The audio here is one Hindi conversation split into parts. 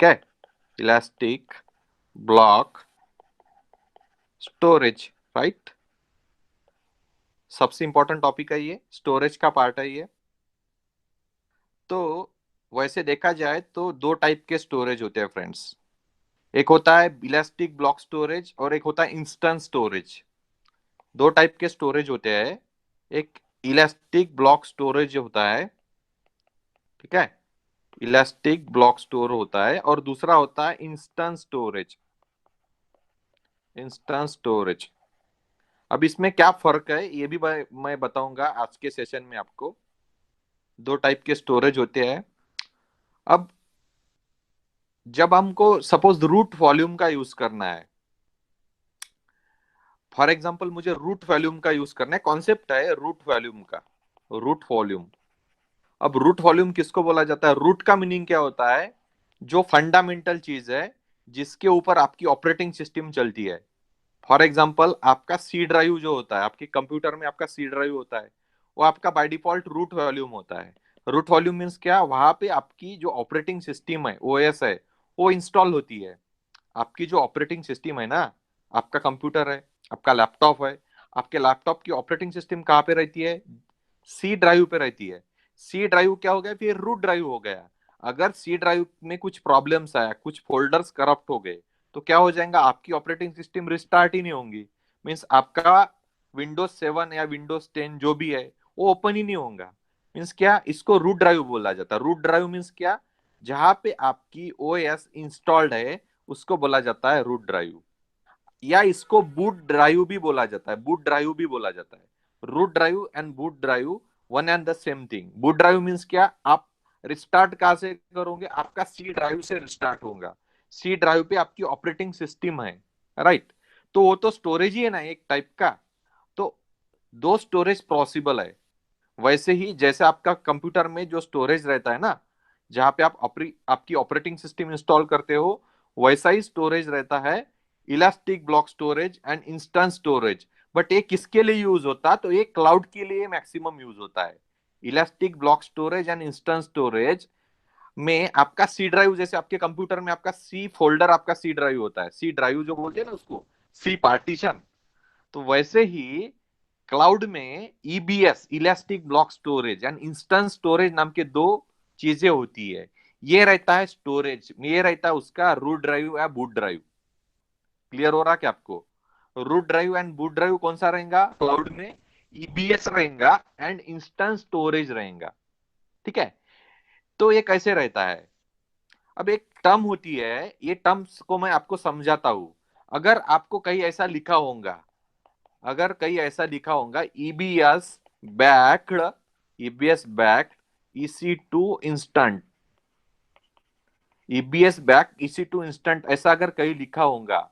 क्या है? Elastic block storage, right. सबसे इंपॉर्टेंट टॉपिक है ये, स्टोरेज का पार्ट है ये। तो वैसे देखा जाए तो दो टाइप के स्टोरेज होते हैं फ्रेंड्स। एक होता है इलास्टिक ब्लॉक स्टोरेज और एक होता है इंस्टेंट स्टोरेज। दो टाइप के स्टोरेज होते हैं। एक इलास्टिक ब्लॉक स्टोरेज होता है, ठीक है, इलास्टिक ब्लॉक स्टोर होता है, और दूसरा होता है इंस्टेंट स्टोरेज। इंस्टेंट स्टोरेज, अब इसमें क्या फर्क है ये भी मैं बताऊंगा आज के सेशन में आपको। दो टाइप के स्टोरेज होते हैं। अब जब हमको सपोज रूट वॉल्यूम का यूज करना है, फॉर एग्जांपल मुझे रूट वॉल्यूम का यूज करना है, कॉन्सेप्ट है रूट वॉल्यूम का, रूट वॉल्यूम। अब रूट वॉल्यूम किसको बोला जाता है? रूट का मीनिंग क्या होता है? जो फंडामेंटल चीज है जिसके ऊपर आपकी ऑपरेटिंग सिस्टम चलती है। फॉर एग्जाम्पल आपका सी ड्राइव जो होता है, आपके कंप्यूटर में आपका सी ड्राइव होता है, वो आपका बाय डिफॉल्ट रूट वॉल्यूम होता है। रूट वॉल्यूम मीन्स क्या? वहां पे आपकी जो ऑपरेटिंग सिस्टम है, ओएस है, वो इंस्टॉल होती है। आपकी जो ऑपरेटिंग सिस्टम है ना, आपका कंप्यूटर है, आपका लैपटॉप है, आपके लैपटॉप की ऑपरेटिंग सिस्टम कहाँ पे रहती है? सी ड्राइव पे रहती है। सी ड्राइव क्या हो गया? फिर रूट ड्राइव हो गया। अगर सी ड्राइव में कुछ प्रॉब्लम्स आया, कुछ फोल्डर्स करप्ट हो गए, तो क्या हो जाएगा? आपकी ऑपरेटिंग सिस्टम रिस्टार्ट ही नहीं होंगी। मीन्स आपका विंडोज 7 या विंडोज 10 जो भी है वो ओपन ही नहीं होगा। मीन्स क्या? इसको रूट ड्राइव बोला जाता है। रूट ड्राइव मीन्स क्या? जहां पे आपकी ओएस इंस्टॉल्ड है उसको बोला जाता है रूट ड्राइव। या इसको बूट ड्राइव भी बोला जाता है, बूट ड्राइव भी बोला जाता है। Root drive and boot drive one and the same thing. Boot drive means क्या? आप रिस्टार्ट कहां से करोगे? आपका सी ड्राइव से रिस्टार्ट होगा। सी ड्राइव पे आपकी ऑपरेटिंग सिस्टम है, राइट। तो वो तो स्टोरेज ही है ना एक टाइप का। तो दो स्टोरेज पॉसिबल है। वैसे ही जैसे आपका कंप्यूटर में जो स्टोरेज रहता है ना, जहां पे आप आपकी ऑपरेटिंग सिस्टम इंस्टॉल करते हो, वैसा ही स्टोरेज रहता है, elastic block storage and instant storage. But ये किसके लिए यूज होता है? तो ये क्लाउड के लिए मैक्सिमम यूज होता है। Elastic block storage and instant storage में आपका सी ड्राइव, जैसे आपके कंप्यूटर में आपका सी फोल्डर, आपका सी ड्राइव होता है, सी ड्राइव जो बोलते हैं ना उसको, सी पार्टीशन। तो वैसे ही क्लाउड में EBS, elastic block storage and instant storage नाम के दो चीजें होती है। ये रहता है स्टोरेज, ये रहता है उसका रूट ड्राइव या बूट ड्राइव। क्लियर हो रहा क्या आपको? Root drive and boot drive कौन सा रहेगा क्लाउड में? ईबीएस रहेगा एंड इंस्टेंट स्टोरेज रहेगा, ठीक है। तो ये कैसे रहता है? अब एक टर्म होती है, ये टर्म्स को मैं आपको समझाता हूं। अगर आपको कहीं ऐसा लिखा होगा, अगर कहीं ऐसा लिखा होगा backed EBS backed EC2 instant, EBS back EC2 instant, ऐसा अगर कहीं लिखा होगा,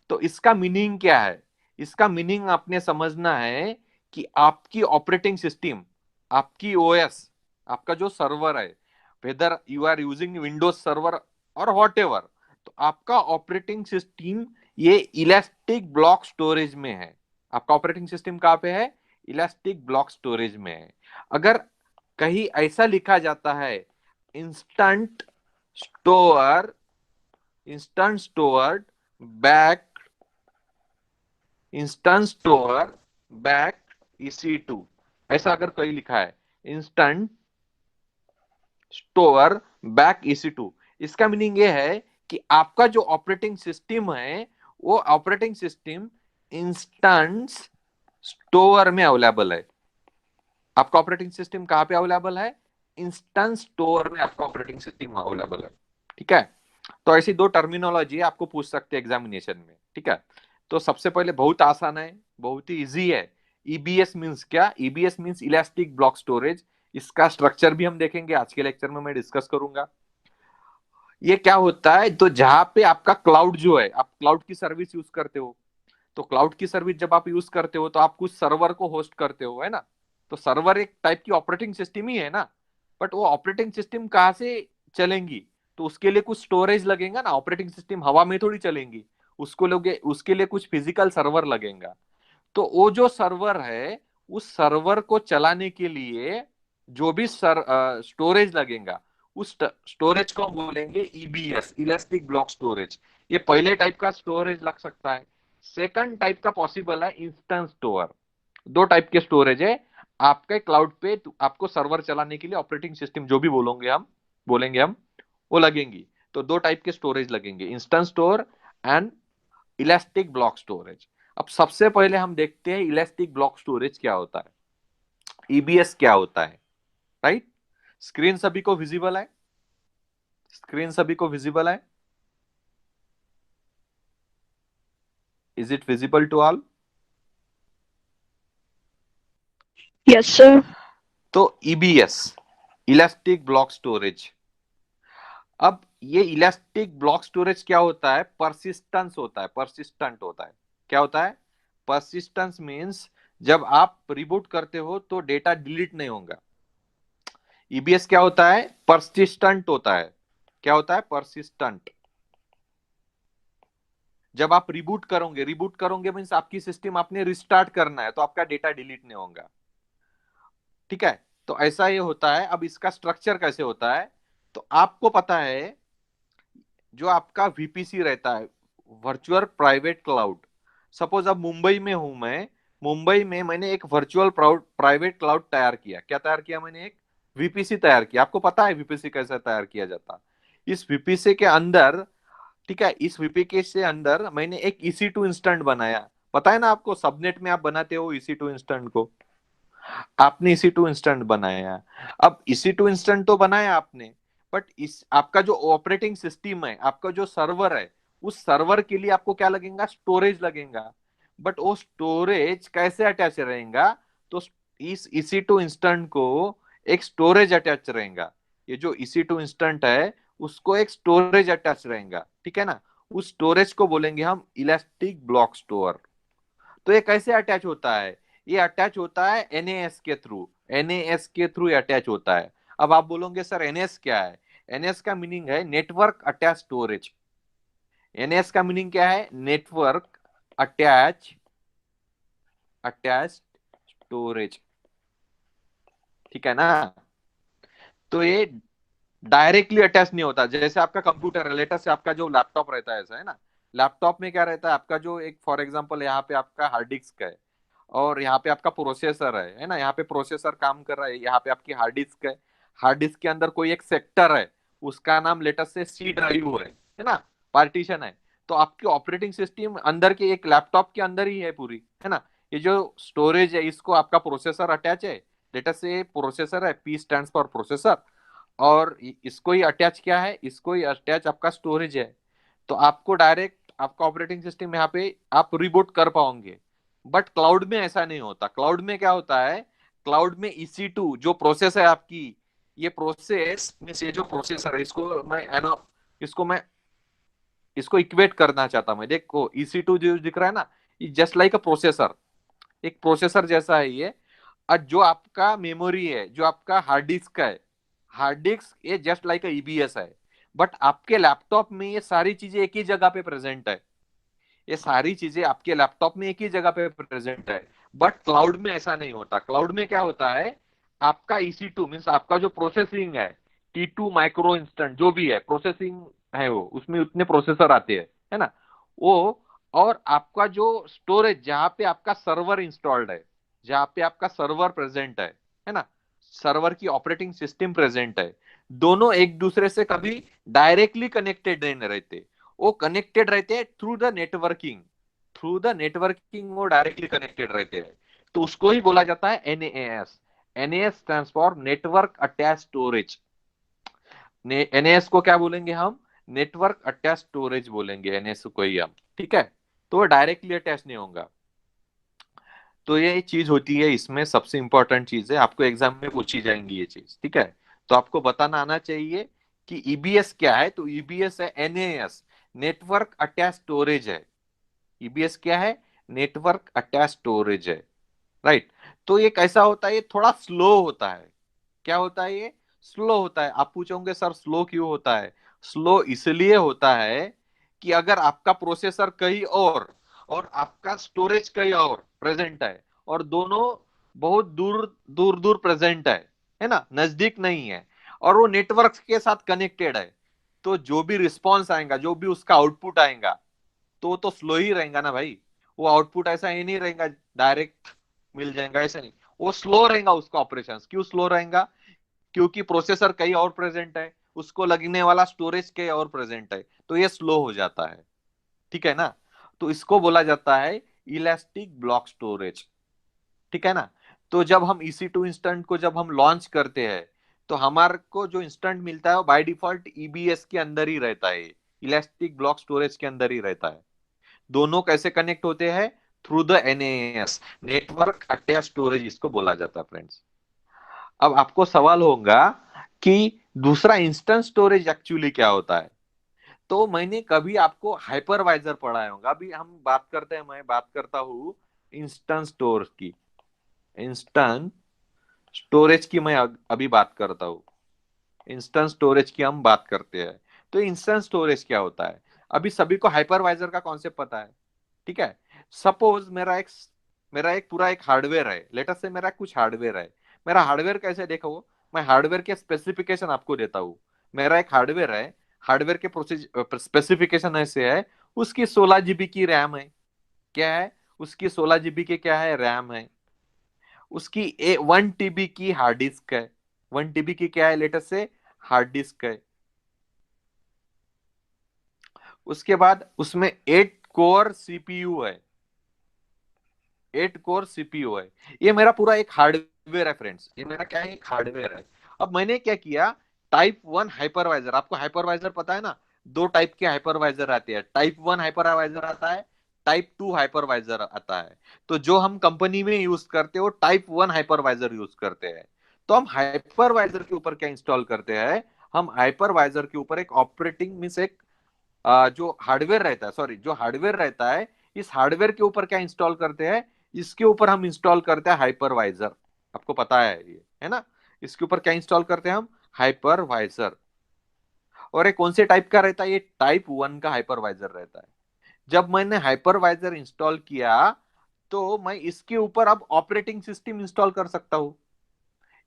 तो इसका मीनिंग क्या है? इसका मीनिंग आपने समझना है कि आपकी ऑपरेटिंग सिस्टम, आपकी ओएस, आपका जो सर्वर है, whether you are using Windows server और वॉट एवर, तो आपका ऑपरेटिंग सिस्टम ये इलास्टिक ब्लॉक स्टोरेज में है। आपका ऑपरेटिंग सिस्टम कहां पे है? इलास्टिक ब्लॉक स्टोरेज में है। अगर कहीं ऐसा लिखा जाता है instant store, instant stored back, instant store back EC2, ऐसा अगर कहीं लिखा है इंस्टेंट स्टोर बैक EC2, इसका मीनिंग ये है कि आपका जो ऑपरेटिंग सिस्टम है वो ऑपरेटिंग सिस्टम इंस्टेंट स्टोर में अवेलेबल है। आपका ऑपरेटिंग सिस्टम कहां पे अवेलेबल है? इंस्टेंट स्टोर में आपका ऑपरेटिंग सिस्टम अवेलेबल है, ठीक है। तो ऐसी दो टर्मिनोलॉजी आपको पूछ सकते हैं एग्जामिनेशन में, ठीक है। तो सबसे पहले बहुत आसान है, बहुत ही इजी है। ईबीएस मींस क्या? EBS means elastic block storage. इसका स्ट्रक्चर भी हम देखेंगे आज के लेक्चर में, मैं डिस्कस करूंगा। ये क्या होता है? तो जहां पे आपका क्लाउड जो है, आप क्लाउड की सर्विस यूज करते हो, तो क्लाउड की सर्विस जब आप यूज करते हो तो आप कुछ सर्वर को होस्ट करते हो, है ना। तो सर्वर एक टाइप की ऑपरेटिंग सिस्टम ही है ना। बट वो ऑपरेटिंग सिस्टम कहाँ से चलेंगी? तो उसके लिए कुछ स्टोरेज लगेगा ना, ऑपरेटिंग सिस्टम हवा में थोड़ी चलेंगी। उसको लोगे, उसके लिए कुछ फिजिकल सर्वर लगेगा। तो वो जो सर्वर है, उस सर्वर को चलाने के लिए जो भी स्टोरेज लगेगा, उस स्टोरेज को हम बोलेंगे ईबीएस, इलास्टिक ब्लॉक स्टोरेज। ये पहले टाइप का स्टोरेज लग सकता है। सेकंड टाइप का पॉसिबल है इंस्टेंस स्टोर। दो टाइप के स्टोरेज है आपके क्लाउड पे, आपको सर्वर चलाने के लिए ऑपरेटिंग सिस्टम जो भी बोलेंगे हम वो लगेंगी। तो दो टाइप के स्टोरेज लगेंगे, instance store and elastic block storage. अब सबसे पहले हम देखते हैं इलास्टिक ब्लॉक स्टोरेज क्या होता है, ईबीएस क्या होता है। राइट, स्क्रीन सभी को विजिबल है? स्क्रीन सभी को विजिबल है? Is it visible to all? Yes, sir. तो ईबीएस, इलास्टिक ब्लॉक स्टोरेज। अब ये इलास्टिक ब्लॉक स्टोरेज क्या होता है, परसिस्टेंस होता है, परसिस्टेंट होता है। क्या होता है? परसिस्टेंस मींस जब आप रिबूट करते हो तो डेटा डिलीट नहीं होगा। ईबीएस क्या होता है, परसिस्टेंट होता है। क्या होता है? परसिस्टेंट। जब आप रिबूट करोगे मींस आपकी सिस्टम आपने रिस्टार्ट करना है तो आपका डेटा डिलीट नहीं होगा। ठीक है, तो ऐसा ये होता है। अब इसका स्ट्रक्चर कैसे होता है, तो आपको पता है जो आपका वीपीसी रहता है, वर्चुअल प्राइवेट क्लाउड। सपोज अब मुंबई में हूं मैं, मुंबई में मैंने एक वर्चुअल प्राइवेट क्लाउड तैयार किया। क्या तैयार किया मैंने? एक वीपीसी तैयार किया। आपको पता है वीपीसी कैसे तैयार किया जाता? इस वीपीसी के अंदर, ठीक है, इस वीपीसी के अंदर मैंने एक EC2 इंस्टेंट बनाया। पता है ना आपको, सबनेट में आप बनाते हो EC2 इंस्टेंट को, आपने EC2 इंस्टेंट बनाया। अब EC2 इंस्टेंट तो बनाया आपने, बट इस आपका जो ऑपरेटिंग सिस्टम है, आपका जो सर्वर है, उस सर्वर के लिए आपको क्या लगेगा? स्टोरेज लगेगा। बट वो स्टोरेज कैसे अटैच रहेगा? तो इस EC2 इंस्टेंट को एक स्टोरेज अटैच रहेगा। ये जो EC2 इंस्टेंट है उसको एक स्टोरेज अटैच रहेगा, ठीक है ना? उस स्टोरेज को बोलेंगे हम इलास्टिक ब्लॉक स्टोर। तो ये कैसे अटैच होता है? ये अटैच होता है एनएएस के थ्रू। एनएएस के थ्रू ये अटैच होता है। अब आप बोलोगे सर एनएस क्या है? एनएस का मीनिंग है नेटवर्क अटैच स्टोरेज। एनएस का मीनिंग क्या है? Network attach attach storage. ठीक है ना? तो ये डायरेक्टली अटैच नहीं होता। जैसे आपका कंप्यूटर है, लेटेस्ट से आपका जो लैपटॉप रहता है, ऐसा है ना, लैपटॉप में क्या रहता है, आपका जो एक फॉर एग्जांपल यहाँ पे आपका हार्ड डिस्क है और यहाँ पे आपका प्रोसेसर है ना, यहाँ पे प्रोसेसर काम कर रहा है, यहाँ पे आपकी हार्ड डिस्क है। हार्ड डिस्क के अंदर कोई एक सेक्टर है, उसका नाम लेटेस्ट से सी ड्राइव है ना, पार्टीशन है। तो आपकी ऑपरेटिंग सिस्टम अंदर के एक लैपटॉप के अंदर ही है पूरी, है ना। ये जो स्टोरेज है इसको आपका प्रोसेसर अटैच है, लेटेस्ट से प्रोसेसर है, पी स्टैंड फॉर प्रोसेसर। और इसको ही अटैच क्या है, इसको ही अटैच आपका स्टोरेज है। तो आपको डायरेक्ट आपका ऑपरेटिंग सिस्टम यहाँ पे आप रिबूट कर पाओगे। बट क्लाउड में ऐसा नहीं होता। क्लाउड में क्या होता है, क्लाउड में EC2 जो प्रोसेस है आपकी, ये प्रोसेस में से जो प्रोसेसर है, इसको मैं इसको इक्वेट करना चाहता हूं मैं। देखो EC2 जो दिख रहा है ना, ये जस्ट लाइक अ प्रोसेसर, एक प्रोसेसर जैसा है ये। और जो आपका मेमोरी है, जो आपका हार्ड डिस्क है, हार्ड डिस्क ये जस्ट लाइक EBS है। बट आपके लैपटॉप में ये सारी चीजें एक ही जगह पे प्रेजेंट है। ये सारी चीजें आपके लैपटॉप में एक ही जगह पे प्रेजेंट है। बट क्लाउड में ऐसा नहीं होता। क्लाउड में क्या होता है, आपका EC2 मीन्स आपका जो प्रोसेसिंग है, T2 माइक्रो इंस्टेंट जो भी है प्रोसेसिंग है, वो उसमें उतने प्रोसेसर आते हैं, है ना वो। और आपका जो स्टोरेज, जहां पे आपका सर्वर इंस्टॉल्ड है, जहां पे आपका सर्वर प्रेजेंट है ना, सर्वर की ऑपरेटिंग सिस्टम प्रेजेंट है, दोनों एक दूसरे से कभी डायरेक्टली कनेक्टेड नहीं रहते। वो कनेक्टेड रहते हैं through the networking. Through the networking वो डायरेक्टली कनेक्टेड रहते हैं। तो उसको ही बोला जाता है एनएएस। एनएएस stands for network attach storage. एनएएस को क्या बोलेंगे हम? नेटवर्क अटैच स्टोरेज बोलेंगे एनएएस को ही हम, ठीक है। तो वो डायरेक्टली अटैच नहीं होगा। तो ये चीज होती है, इसमें सबसे इंपॉर्टेंट चीज है, आपको एग्जाम में पूछी जाएंगी ये चीज, ठीक है। तो आपको बताना आना चाहिए कि ईबीएस क्या है। तो ईबीएस है एनएएस, नेटवर्क अटैच स्टोरेज है। ईबीएस क्या है? नेटवर्क अटैच स्टोरेज है। राइट। तो ये कैसा होता है, ये थोड़ा स्लो होता है। क्या होता है? ये स्लो होता है। आप पूछोगे सर स्लो क्यों होता है? स्लो इसलिए होता है कि अगर आपका प्रोसेसर कहीं और आपका स्टोरेज कहीं और प्रेजेंट है, और दोनों बहुत दूर दूर दूर प्रेजेंट है ना, नजदीक नहीं है, और वो नेटवर्क के साथ कनेक्टेड है, तो जो भी रिस्पॉन्स आएगा, जो भी उसका आउटपुट आएगा, तो वो तो स्लो ही रहेगा ना भाई। वो आउटपुट ऐसा ही नहीं रहेगा डायरेक्ट मिल जाएगा, ऐसा नहीं। वो स्लो रहेगा, उसका ऑपरेशन क्यों स्लो रहेगा? क्योंकि प्रोसेसर कहीं और प्रेजेंट है, उसको लगने वाला स्टोरेज कहीं और प्रेजेंट है, तो ये स्लो हो जाता है। ठीक है ना? तो इसको बोला जाता है इलास्टिक ब्लॉक स्टोरेज। ठीक है ना? तो जब हम EC2 इंस्टेंट को जब हम लॉन्च करते हैं, तो हमारे को जो इंस्टेंट मिलता है वो बाय डिफॉल्ट EBS के अंदर ही रहता है, इलास्टिक ब्लॉक स्टोरेज के अंदर ही रहता है। दोनों कैसे कनेक्ट होते हैं? Through the NAS, network attach storage इसको बोला जाता है फ्रेंड्स। अब आपको सवाल होगा कि दूसरा इंस्टेंट स्टोरेज एक्चुअली क्या होता है? तो मैंने कभी आपको हाइपरवाइजर पढ़ाया होगा। अभी हम बात करते हैं, मैं बात करता हूँ इंस्टेंट स्टोर की, इंस्टेंट स्टोरेज की मैं अभी बात करता हूँ। इंस्टेंट स्टोरेज की हम बात करते हैं। तो इंस्टेंट स्टोरेज क्या होता है? अभी सभी को हाइपरवाइजर का कॉन्सेप्ट पता है। ठीक है? सपोज मेरा एक पूरा एक हार्डवेयर है, लेटर से मेरा कुछ हार्डवेयर है। मेरा हार्डवेयर कैसे देखो, मैं हार्डवेयर के स्पेसिफिकेशन आपको देता हूँ। मेरा एक हार्डवेयर है, हार्डवेयर के प्रोसेस स्पेसिफिकेशन ऐसे है, उसकी 16 GB की रैम है। क्या है? उसकी 16 GB की क्या है? रैम है। उसकी 1 TB की हार्ड डिस्क है। 1 TB की क्या है? लेटर से हार्ड डिस्क है। उसके बाद उसमें 8 कोर CPU है। 8 कोर CPU है। ये मेरा पूरा एक हार्डवेयर है फ्रेंड्स, ये मेरा क्या है? एक हार्डवेयर है। अब मैंने क्या किया, टाइप 1 हाइपरवाइजर, आपको हाइपरवाइजर पता है ना? दो टाइप के हाइपरवाइजर आते हैं, टाइप 1 हाइपरवाइजर आता है, टाइप 2 हाइपरवाइजर आता है। तो जो हम कंपनी में यूज करते हैं वो टाइप 1 हाइपरवाइजर यूज करते हैं। तो हम हाइपरवाइजर के ऊपर क्या इंस्टॉल करते हैं? हम हाइपरवाइजर के ऊपर एक ऑपरेटिंग मींस एक जो हार्डवेयर रहता है, सॉरी, जो हार्डवेयर रहता है, इस हार्डवेयर के ऊपर क्या इंस्टॉल करते हैं? इसके ऊपर हम इंस्टॉल करते हैं हाइपरवाइजर। आपको पता है ये, है ना? इसके ऊपर क्या इंस्टॉल करते हैं हम? हाइपरवाइजर। और ये कौन से टाइप का रहता है? ये टाइप 1 का हाइपरवाइजर रहता है। जब मैंने हाइपरवाइजर इंस्टॉल किया, तो मैं इसके ऊपर अब ऑपरेटिंग सिस्टम इंस्टॉल कर सकता हूँ।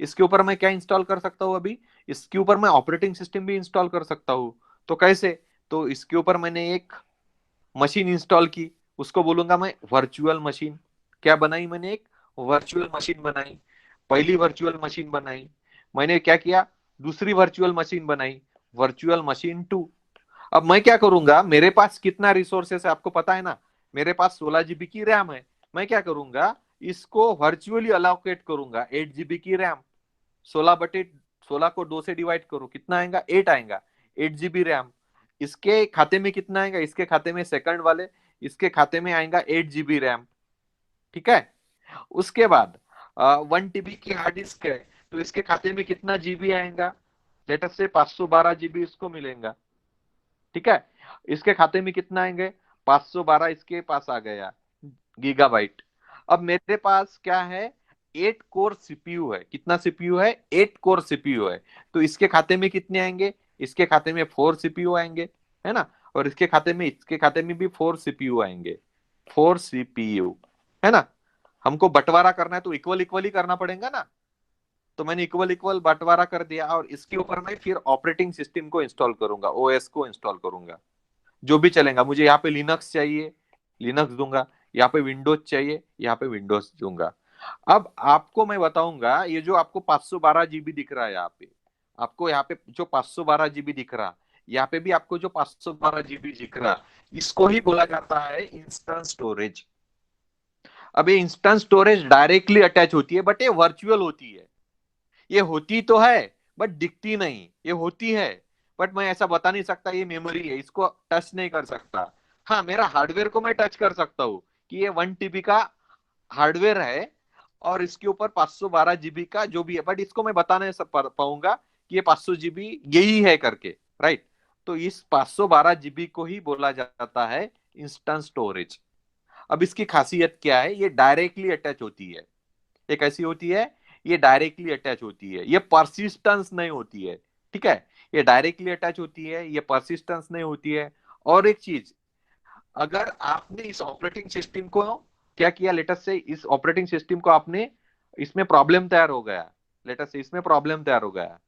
इसके ऊपर मैं क्या इंस्टॉल कर सकता हूँ अभी? इसके ऊपर मैं ऑपरेटिंग सिस्टम भी इंस्टॉल कर सकता हूँ। तो कैसे? तो इसके ऊपर मैंने एक मशीन इंस्टॉल की, उसको बोलूंगा मैं वर्चुअल मशीन। क्या बनाई मैंने? एक वर्चुअल मशीन बनाई। पहली वर्चुअल मशीन बनाई, मैंने क्या किया? दूसरी वर्चुअल मशीन बनाई, वर्चुअल मशीन 2। अब मैं क्या करूंगा, मेरे पास कितना रिसोर्सेस है आपको पता है ना? मेरे पास 16 GB की रैम है। मैं क्या करूंगा, इसको वर्चुअली अलोकेट करूंगा 8 GB की रैम। 16 को 2 से डिवाइड करो, कितना आएगा? 8 आएगा। 8 GB रैम। इसके खाते में कितना आएगा? इसके खाते में सेकंड वाले, इसके खाते में आएगा 8 GB रैम। ठीक है? उसके बाद 1 TB की हार्ड डिस्क है, तो इसके खाते में कितना जीबी आएगा? लेटर से 512 GB इसको मिलेगा। ठीक है? इसके खाते में कितना आएंगे? 512 इसके पास आ गया गीगाबाइट। अब मेरे पास क्या है? 8 कोर CPU है। कितना CPU है? 8 कोर CPU है। तो इसके खाते में कितने आएंगे? इसके खाते में 4 CPU आएंगे, है ना? और इसके खाते में भी 4 CPU आएंगे। 4 CPU, है ना? हमको बंटवारा करना है तो इक्वल इक्वल ही करना पड़ेगा ना। तो मैंने इक्वल इक्वल बंटवारा कर दिया, और इसके ऊपर मैं फिर ऑपरेटिंग सिस्टम को इंस्टॉल करूंगा, OS को इंस्टॉल करूंगा, जो भी चलेगा। मुझे यहाँ पे लिनक्स चाहिए, लिनक्स दूंगा। यहाँ पे विंडोज चाहिए, यहाँ पे विंडोज दूंगा। अब आपको मैं बताऊंगा, ये जो आपको 512 GB दिख रहा है यहाँ पे, आपको यहाँ पे जो 512 GB दिख रहा, यहाँ पे भी आपको जो 512 GB दिख रहा, इसको ही बोला जाता है इंस्टेंट स्टोरेज। अब ये इंस्टेंट स्टोरेज डायरेक्टली अटैच होती है, बट ये वर्चुअल होती है। ये होती तो है बट दिखती नहीं। ये होती है बट मैं ऐसा बता नहीं सकता ये मेमोरी है, इसको टच नहीं कर सकता। हाँ, मेरा हार्डवेयर को मैं टच कर सकता हूँ कि ये 1 TB का हार्डवेयर है, और इसके ऊपर 512 GB का जो भी है, बट इसको मैं बता नहीं पाऊंगा कि ये 500 GB यही है करके। राइट? तो इस 512 GB को ही बोला जाता है इंस्टेंट स्टोरेज। अब इसकी खासियत क्या है? ये डायरेक्टली अटैच होती है। ये कैसी होती है? ये डायरेक्टली अटैच होती है, ये परसिस्टेंस नहीं होती है। ठीक है? ये डायरेक्टली अटैच होती है, ये परसिस्टेंस नहीं होती है। और एक चीज, अगर आपने इस ऑपरेटिंग सिस्टम को क्या किया, लेटेस्ट से इस ऑपरेटिंग सिस्टम को आपने, इसमें प्रॉब्लम तैयार हो गया, लेटेस्ट से इसमें प्रॉब्लम तैयार हो गया,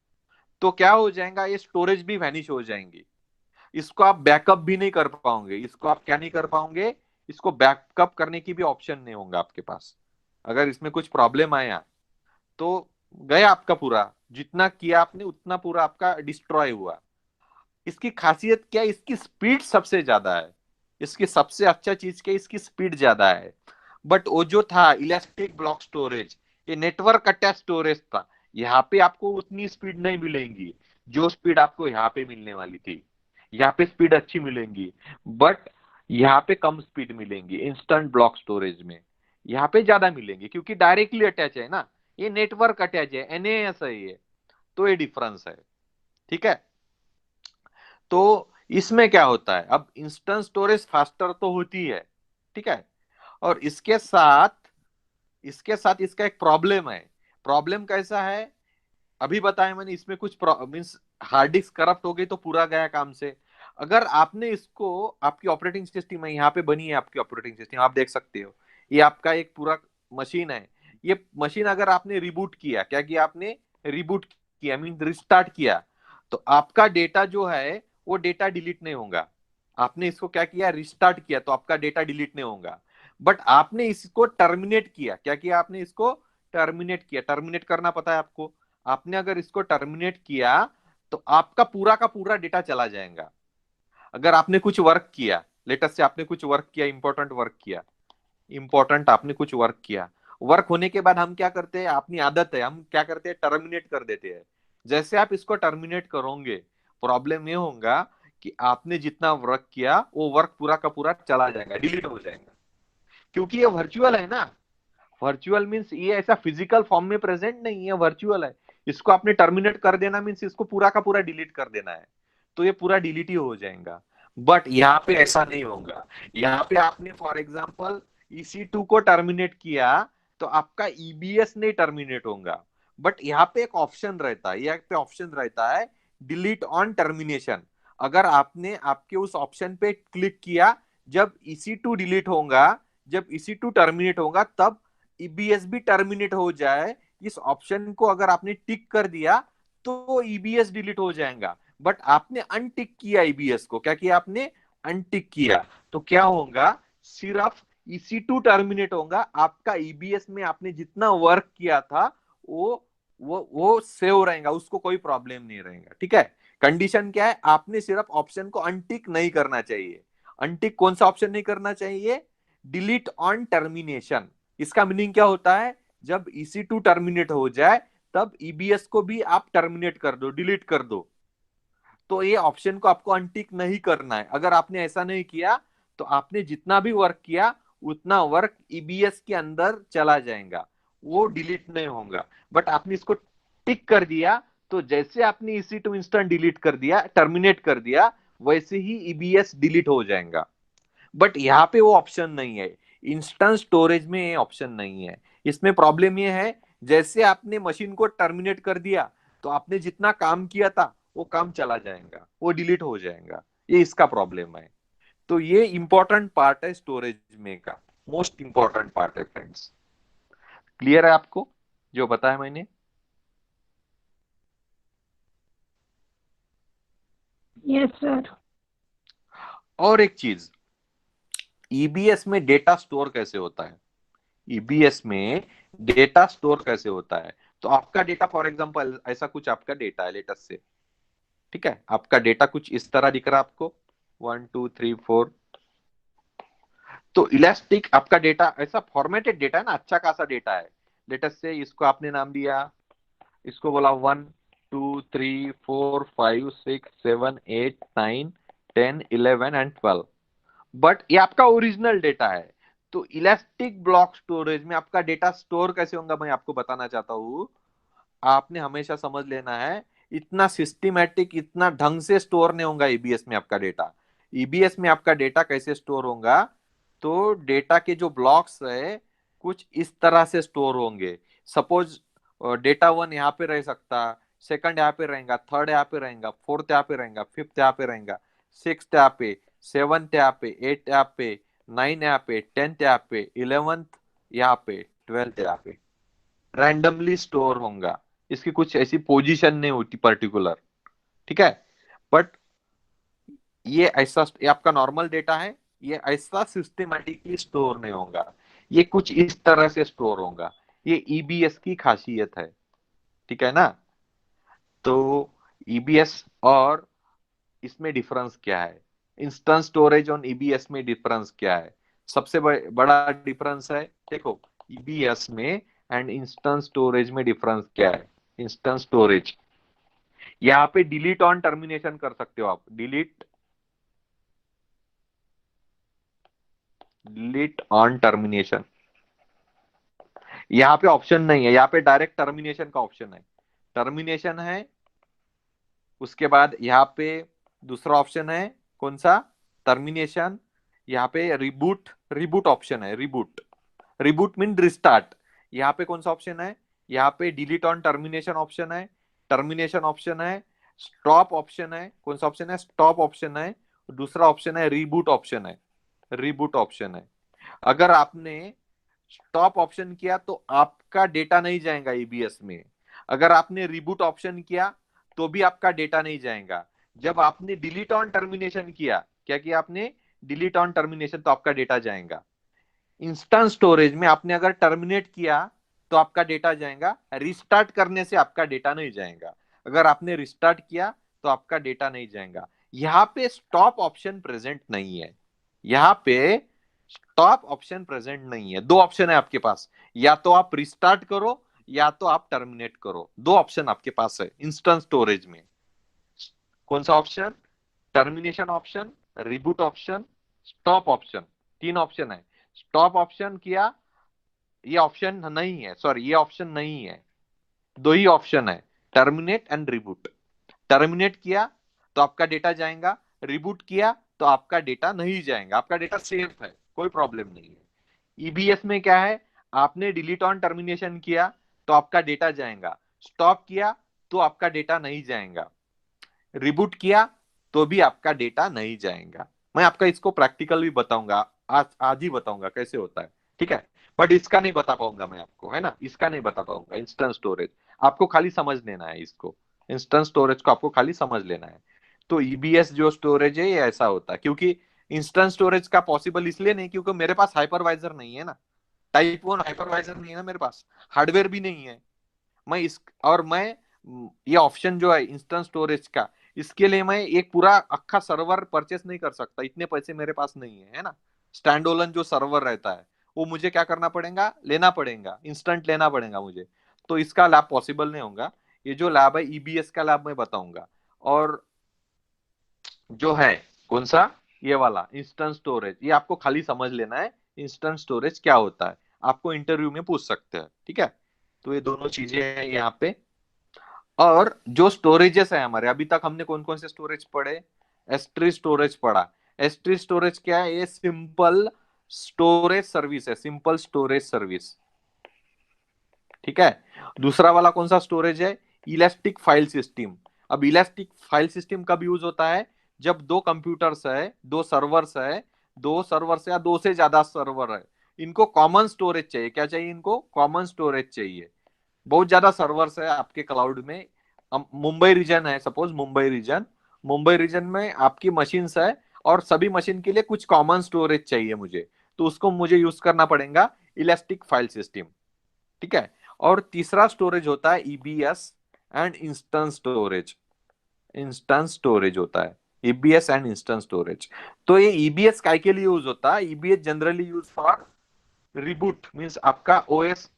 तो क्या हो जाएगा, ये स्टोरेज भी वैनिश हो जाएंगी। इसको आप बैकअप भी नहीं कर पाओगे, इसको आप क्या नहीं कर पाओगे, इसको बैकअप करने की भी ऑप्शन नहीं होगा आपके पास। अगर इसमें कुछ प्रॉब्लम आया तो गया आपका पूरा, जितना किया आपने उतना पूरा आपका डिस्ट्रॉय हुआ। इसकी खासियत क्या है, इसकी स्पीड सबसे ज्यादा है। इसकी सबसे अच्छा चीज क्या है, इसकी स्पीड ज्यादा है। बट वो जो था इलास्टिक ब्लॉक स्टोरेज, ये नेटवर्क अटैच स्टोरेज था। यहाँ पे आपको उतनी स्पीड नहीं मिलेंगी जो स्पीड आपको यहाँ पे मिलने वाली थी। यहाँ पे स्पीड अच्छी मिलेंगी, बट यहाँ पे कम स्पीड मिलेंगी इंस्टेंट ब्लॉक स्टोरेज में। यहाँ पे ज्यादा मिलेंगी क्योंकि डायरेक्टली अटैच है ना, ये नेटवर्क अटैच है, एनएएस है ये। तो ये डिफरेंस है। ठीक है। तो इसमें क्या होता है, अब इंस्टेंट स्टोरेज फास्टर तो होती है, ठीक है। और इसके साथ इसका एक प्रॉब्लम है। प्रॉब्लम कैसा है, अभी बताया मैंने, इसमें कुछ मीन्स हार्ड डिस्क करप्ट हो गई तो पूरा गया काम से। अगर आपने इसको, आपकी ऑपरेटिंग सिस्टम है यहाँ पे बनी है, आपकी ऑपरेटिंग सिस्टम आप देख सकते हो, ये आपका एक पूरा मशीन है। ये मशीन अगर आपने रिबूट किया, क्या किया आपने, रिबूट किया मीन रिस्टार्ट किया, तो आपका डेटा जो है वो डेटा डिलीट नहीं होगा। आपने इसको क्या किया, रिस्टार्ट किया, तो आपका डेटा डिलीट नहीं होगा। बट आपने इसको टर्मिनेट किया, क्या किया आपने इसको टर्मिनेट किया। टर्मिनेट करना पता है आपको। आपने अगर इसको टर्मिनेट किया तो आपका पूरा का पूरा डेटा चला जाएगा। अगर आपने कुछ वर्क किया, लेटेस्ट से आपने कुछ वर्क किया, इंपॉर्टेंट वर्क किया, इंपॉर्टेंट आपने कुछ वर्क किया, वर्क होने के बाद हम क्या करते हैं, अपनी आदत है, हम क्या करते हैं, टर्मिनेट कर देते हैं। जैसे आप इसको टर्मिनेट करोगे, प्रॉब्लम ये होगा कि आपने जितना वर्क किया वो वर्क पूरा का पूरा चला जाएगा, डिलीट हो जाएगा। क्योंकि ये वर्चुअल है ना, वर्चुअल मीन्स ये ऐसा फिजिकल फॉर्म में प्रेजेंट नहीं है, वर्चुअल है। इसको आपने टर्मिनेट कर देना मीन्स इसको पूरा का पूरा डिलीट कर देना है, तो ये पूरा डिलीट ही हो जाएगा। बट यहाँ पे ऐसा नहीं होगा। यहाँ पे आपने फॉर एग्जाम्पल EC2 को टर्मिनेट किया तो आपका EBS नहीं टर्मिनेट होगा। बट यहाँ पे एक ऑप्शन रहता है, यहाँ पे ऑप्शन रहता है डिलीट ऑन टर्मिनेशन। अगर आपने आपके उस ऑप्शन पे क्लिक किया, जब EC2 डिलीट होगा, जब EC2 टर्मिनेट होगा, तब ईबीएस भी टर्मिनेट हो जाए, इस ऑप्शन को अगर आपने टिक कर दिया तो ईबीएस डिलीट हो जाएगा। बट आपने अनटिक किया ईबीएस को, क्या किया आपने, अनटिक किया, तो क्या होगा, सिर्फ EC2 टर्मिनेट होगा, आपका ईबीएस में आपने जितना वर्क किया था वो सेव रहेगा, उसको कोई प्रॉब्लम नहीं रहेगा। ठीक है। कंडीशन क्या है, आपने सिर्फ ऑप्शन को अनटिक नहीं करना चाहिए। अनटिक कौन सा ऑप्शन नहीं करना चाहिए, डिलीट ऑन टर्मिनेशन। इसका मीनिंग क्या होता है, जब EC2 टर्मिनेट हो जाए तब ईबीएस को भी आप टर्मिनेट कर दो, डिलीट कर दो। तो ये ऑप्शन को आपको अनटिक नहीं करना है। अगर आपने ऐसा नहीं किया तो आपने जितना भी वर्क किया उतना वर्क ईबीएस के अंदर चला जाएगा, वो डिलीट नहीं होगा। बट आपने इसको टिक कर दिया, तो जैसे आपने EC2 इंस्टेंट डिलीट कर दिया, टर्मिनेट कर दिया, वैसे ही ईबीएस डिलीट हो जाएगा। बट यहाँ पे वो ऑप्शन नहीं है, इंस्टेंट स्टोरेज में ये ऑप्शन नहीं है। इसमें प्रॉब्लम ये है, जैसे आपने मशीन को टर्मिनेट कर दिया तो आपने जितना काम किया था वो काम चला जाएगा, वो डिलीट हो जाएगा। ये इसका प्रॉब्लम है। तो ये इंपॉर्टेंट पार्ट है स्टोरेज में का, मोस्ट इंपॉर्टेंट पार्ट है फ्रेंड्स। क्लियर है आपको जो बताया मैंने। Yes, sir. और एक चीज, ईबीएस में डेटा स्टोर कैसे होता है, ईबीएस में डेटा स्टोर कैसे होता है। तो आपका डेटा फॉर एग्जांपल ऐसा कुछ आपका डेटा है लेटेस्ट से, ठीक है, आपका डेटा कुछ इस तरह दिख रहा है आपको, 1 2 3 4। तो इलास्टिक आपका डेटा ऐसा फॉर्मेटेड डेटा है ना, अच्छा खासा डेटा है। लेटेस्ट से इसको आपने नाम दिया, इसको बोला 1 2 3 4 5 6 7 8 9 10 11 एंड 12। बट ये आपका ओरिजिनल डेटा है। तो इलास्टिक ब्लॉक स्टोरेज में आपका डेटा स्टोर कैसे होगा, मैं आपको बताना चाहता हूं। आपने हमेशा समझ लेना है, इतना सिस्टमैटिक, इतना ढंग से स्टोर नहीं होगा ईबीएस में आपका डेटा। ईबीएस में आपका डेटा कैसे स्टोर होगा, तो डेटा के जो ब्लॉक्स है कुछ इस तरह से स्टोर होंगे। सपोज डेटा 1 यहाँ पे रह सकता, सेकंड यहाँ पे रहेगा, थर्ड यहाँ पे रहेगा, फोर्थ यहाँ पे रहेगा, फिफ्थ यहाँ पे रहेगा, सिक्स यहाँ पे, सेवंथ यहाँ पे, एट यहाँ पे, 9 यहाँ पे, 10th यहाँ पे, 11th यहाँ पे, 12th यहाँ पे, रैंडमली स्टोर होगा। इसकी कुछ ऐसी पोजीशन नहीं होती पर्टिकुलर, ठीक है। बट ये आपका नॉर्मल डेटा है, ये ऐसा सिस्टमेटिकली स्टोर नहीं होगा, ये कुछ इस तरह से स्टोर होगा। ये ईबीएस की खासियत है, ठीक है ना। तो ईबीएस और इसमें डिफरेंस क्या है, इंस्टेंस स्टोरेज और ईबीएस में डिफरेंस क्या है? सबसे बड़ा डिफरेंस है, देखो, ईबीएस में एंड इंस्टेंस स्टोरेज में डिफरेंस क्या है। इंस्टेंस स्टोरेज, यहाँ पे डिलीट ऑन टर्मिनेशन कर सकते हो आप, डिलीट डिलीट ऑन टर्मिनेशन। यहाँ पे ऑप्शन नहीं है, यहाँ पे डायरेक्ट टर्मिनेशन का ऑप्शन है, टर्मिनेशन है। उसके बाद यहाँ पे दूसरा ऑप्शन है, कौन सा, टर्मिनेशन। यहाँ पे रिबूट, रिबूट ऑप्शन है, रिबूट, रिबूट मीन रिस्टार्ट। यहाँ पे कौन सा ऑप्शन है, यहाँ पे डिलीट ऑन टर्मिनेशन ऑप्शन है, टर्मिनेशन ऑप्शन है, स्टॉप ऑप्शन है, कौन सा ऑप्शन है, स्टॉप ऑप्शन है, दूसरा ऑप्शन है रिबूट ऑप्शन है, रिबूट ऑप्शन है। अगर आपने स्टॉप ऑप्शन किया तो आपका डेटा नहीं जाएगा ईबीएस में, अगर आपने रिबूट ऑप्शन किया तो भी आपका डेटा नहीं जाएगा। जब आपने डिलीट ऑन टर्मिनेशन किया, क्या किया आपने, डिलीट ऑन टर्मिनेशन, तो आपका डेटा जाएगा। इंस्टेंट स्टोरेज में आपने अगर टर्मिनेट किया तो आपका डेटा जाएगा, रिस्टार्ट करने से आपका डेटा नहीं जाएगा। अगर आपने रिस्टार्ट किया तो आपका डेटा नहीं जाएगा। यहाँ पे स्टॉप ऑप्शन प्रेजेंट नहीं है, यहाँ पे स्टॉप ऑप्शन प्रेजेंट नहीं है। दो ऑप्शन है आपके पास, या तो आप रिस्टार्ट करो या तो आप टर्मिनेट करो, दो ऑप्शन आपके पास है इंस्टेंट स्टोरेज में। कौन सा option, termination option, reboot option, stop option, तीन ऑप्शन है। स्टॉप ऑप्शन किया, ये ऑप्शन नहीं है, सॉरी ये ऑप्शन नहीं है, दो ही ऑप्शन है, टर्मिनेट एंड रिबूट। टर्मिनेट किया तो आपका डेटा जाएगा, रिबूट किया तो आपका डेटा नहीं जाएगा, आपका डेटा सेफ है, कोई प्रॉब्लम नहीं है। ईबीएस में क्या है, आपने डिलीट ऑन टर्मिनेशन किया तो आपका डेटा जाएगा, स्टॉप किया तो आपका डेटा नहीं जाएगा, रिबूट किया तो भी आपका डेटा नहीं जाएगा। मैं आपका इसको प्रैक्टिकल भी बताऊंगा, आज आज ही बताऊंगा कैसे होता है, ठीक है। बट इसका नहीं बता पाऊंगा मैं आपको, है ना, इसका नहीं बता पाऊंगा इंस्टेंट स्टोरेज। आपको खाली समझ लेना है इसको, इंस्टेंट स्टोरेज को आपको खाली समझ लेना है। तो ईबीएस जो स्टोरेज है ये ऐसा होता है, क्योंकि इंस्टेंट स्टोरेज का पॉसिबल इसलिए नहीं क्योंकि मेरे पास हाइपरवाइजर नहीं है ना, टाइप 1 हाइपरवाइजर नहीं है ना मेरे पास, हार्डवेयर भी नहीं है। मैं इस और मैं ये ऑप्शन जो है इंस्टेंट स्टोरेज का, इसके लिए मैं एक पूरा अक्खा सर्वर परचेस नहीं कर सकता, इतने पैसे मेरे पास नहीं है, है ना। स्टैंड ओलन जो सर्वर रहता है वो मुझे क्या करना पड़ेगा, लेना पड़ेगा, इंस्टेंट लेना पड़ेगा मुझे। तो इसका लैब पॉसिबल नहीं होगा। ये जो लैब है ईबीएस का लैब मैं बताऊंगा। और जो है कौन सा, ये वाला इंस्टेंट स्टोरेज, ये आपको खाली समझ लेना है इंस्टेंट स्टोरेज क्या होता है, आपको इंटरव्यू में पूछ सकते हैं, ठीक है। तो ये दोनों चीजें हैं यहाँ पे। और जो स्टोरेजेस है हमारे, अभी तक हमने कौन कौन से स्टोरेज पढ़े, एस3 स्टोरेज पढ़ा। एस3 स्टोरेज क्या है, ये सिंपल स्टोरेज सर्विस है, सिंपल स्टोरेज सर्विस, ठीक है। दूसरा वाला कौन सा स्टोरेज है, इलास्टिक फाइल सिस्टम। अब इलास्टिक फाइल सिस्टम कब यूज होता है, जब दो कंप्यूटर्स है, दो सर्वर्स है, दो सर्वर्स या दो से ज्यादा सर्वर है, इनको कॉमन स्टोरेज चाहिए, क्या चाहिए इनको, कॉमन स्टोरेज चाहिए। बहुत ज्यादा सर्वर्स है आपके क्लाउड में, मुंबई रीजन है, suppose Mumbai region, Mumbai region में आपकी मशीन्स है और सभी मशीन के लिए कुछ कॉमन स्टोरेज चाहिए मुझे, तो उसको मुझे यूज करना पड़ेगा इलास्टिक फाइल सिस्टम, ठीक है। और तीसरा स्टोरेज होता है EBS and instant storage, instant storage होता है ईबीएस एंड इंस्टेंट स्टोरेज। तो ये ईबीएस काय के लिए यूज होता है, EBS generally use for reboot, means आपका ओएस,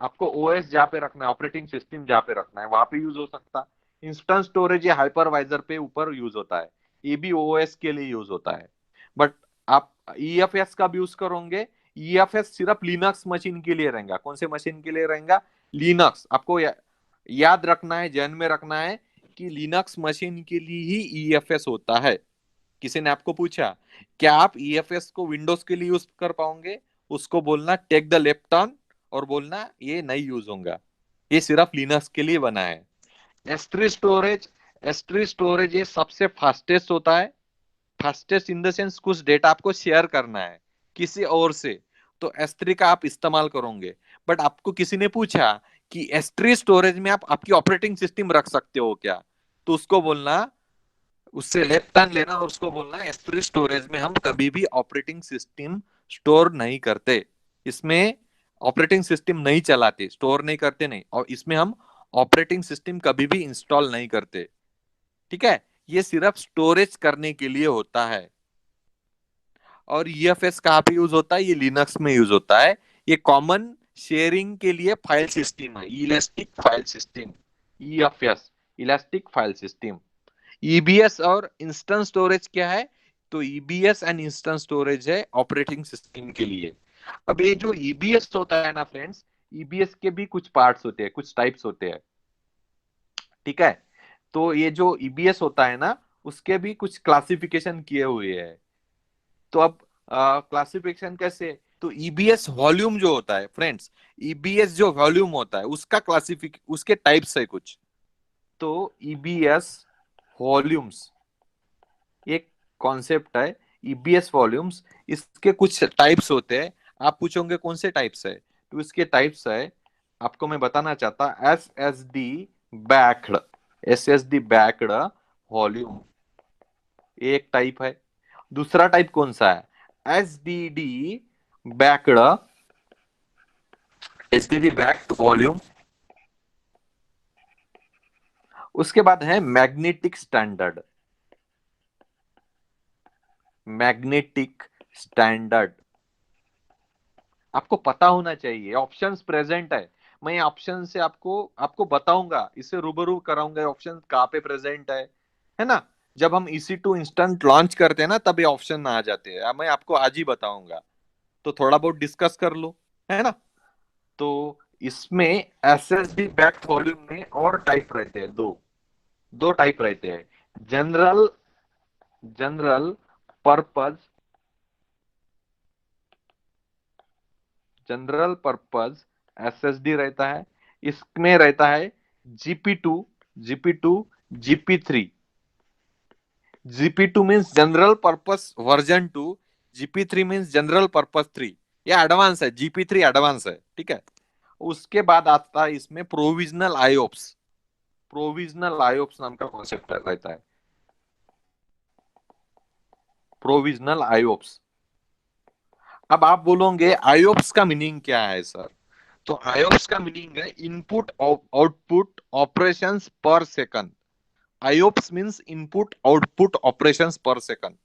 आपको ओएस जहाँ पे रखना है, ऑपरेटिंग सिस्टम जहाँ पे रखना है वहां पे यूज हो सकता है। इंस्टेंट स्टोरेज या हाइपरवाइजर पे ऊपर यूज होता है, ये भी ओएस के लिए यूज होता है। बट आप ईएफएस का भी यूज करोगे, ईएफएस सिर्फ लिनक्स मशीन के लिए रहेगा, कौन से मशीन के लिए रहेगा, लिनक्स। आपको याद रखना है, ध्यान में रखना है कि लिनक्स मशीन के लिए ही ईएफएस होता है। किसी ने आपको पूछा क्या आप ईएफएस को विंडोज के लिए यूज कर पाओगे, उसको बोलना टेक द लेफ्ट टर्न और बोलना ये नहीं यूज होगा, ये सिर्फ लिनक्स के लिए बना है। एस3 स्टोरेज, एस3 स्टोरेज ये सबसे फास्टेस्ट होता है, फास्टेस्ट इन द सेंस कुछ डेटा आपको शेयर करना है किसी और से, तो एस3 का आप इस्तेमाल करोगे। बट आपको किसी ने पूछा कि S3 स्टोरेज में आप आपकी ऑपरेटिंग सिस्टम रख सकते हो क्या, तो उसको बोलना, उससे लेफ्ट टर्न लेना और उसको बोलना S3 स्टोरेज में हम कभी भी ऑपरेटिंग सिस्टम स्टोर नहीं करते, इसमें ऑपरेटिंग सिस्टम नहीं चलाते, स्टोर नहीं करते नहीं, और इसमें हम ऑपरेटिंग सिस्टम कभी भी इंस्टॉल नहीं करते। ठीक है, ये सिर्फ स्टोरेज करने के लिए होता है। और ईएफएस कहाँ पे यूज होता है, ये लिनक्स में यूज होता है। ये कॉमन शेयरिंग के लिए फाइल सिस्टम है, elastic file system, EFS, elastic file system. EBS और इंस्टेंस स्टोरेज क्या है, तो ईबीएस एंड इंस्टेंस स्टोरेज है ऑपरेटिंग सिस्टम के लिए। अब ये जो ईबीएस होता है ना फ्रेंड्स, ईबीएस के भी कुछ पार्ट्स होते हैं, कुछ टाइप्स होते हैं। ठीक है, तो ये जो ईबीएस होता है ना, उसके भी कुछ क्लासिफिकेशन किए हुए हैं। तो अब क्लासिफिकेशन कैसे, तो ईबीएस वॉल्यूम जो होता है फ्रेंड्स, ईबीएस जो वॉल्यूम होता है उसका क्लासिफिक उसके टाइप्स है कुछ। तो ईबीएस वॉल्यूम्स एक कॉन्सेप्ट है, ईबीएस वॉल्यूम्स, इसके कुछ टाइप्स होते हैं। आप पूछोगे कौन से टाइप्स है, तो इसके टाइप्स है, आपको मैं बताना चाहता, backed S S D backed volume एक टाइप है। दूसरा टाइप कौन सा है, S D D backed, S D D backed volume. उसके बाद है मैग्नेटिक स्टैंडर्ड, मैग्नेटिक स्टैंडर्ड आपको पता होना चाहिए, ऑप्शंस प्रेजेंट है। मैं ऑप्शन से आपको आपको बताऊंगा, इससे रूबरू कराऊंगा ऑप्शन कहाँ पे प्रेजेंट है ना। जब हम EC2 इंस्टेंट लॉन्च करते हैं ना, तब ये ऑप्शन आ जाते हैं, मैं आपको आज ही बताऊंगा, तो थोड़ा बहुत डिस्कस कर लो, है ना। तो इसमें SSD बैक्ड वॉल्यूम में और टाइप रहते हैं, दो दो टाइप रहते हैं। General general purpose, general purpose SSD रहता है। इसमें रहता है GP two, GP two, GP three. GP two means general purpose version 2, GP three means general purpose 3। ये एडवांस है, जीपी3 एडवांस है, ठीक है। उसके बाद आता है इसमें प्रोविजनल आईओप्स, प्रोविजनल आईओप्स नाम का कॉन्सेप्ट रहता है, प्रोविजनल आईओप्स। अब आप बोलोगे आईओप्स का मीनिंग क्या है सर, तो आईओप्स का मीनिंग है input output operations per second. IOPS means input output operations per second.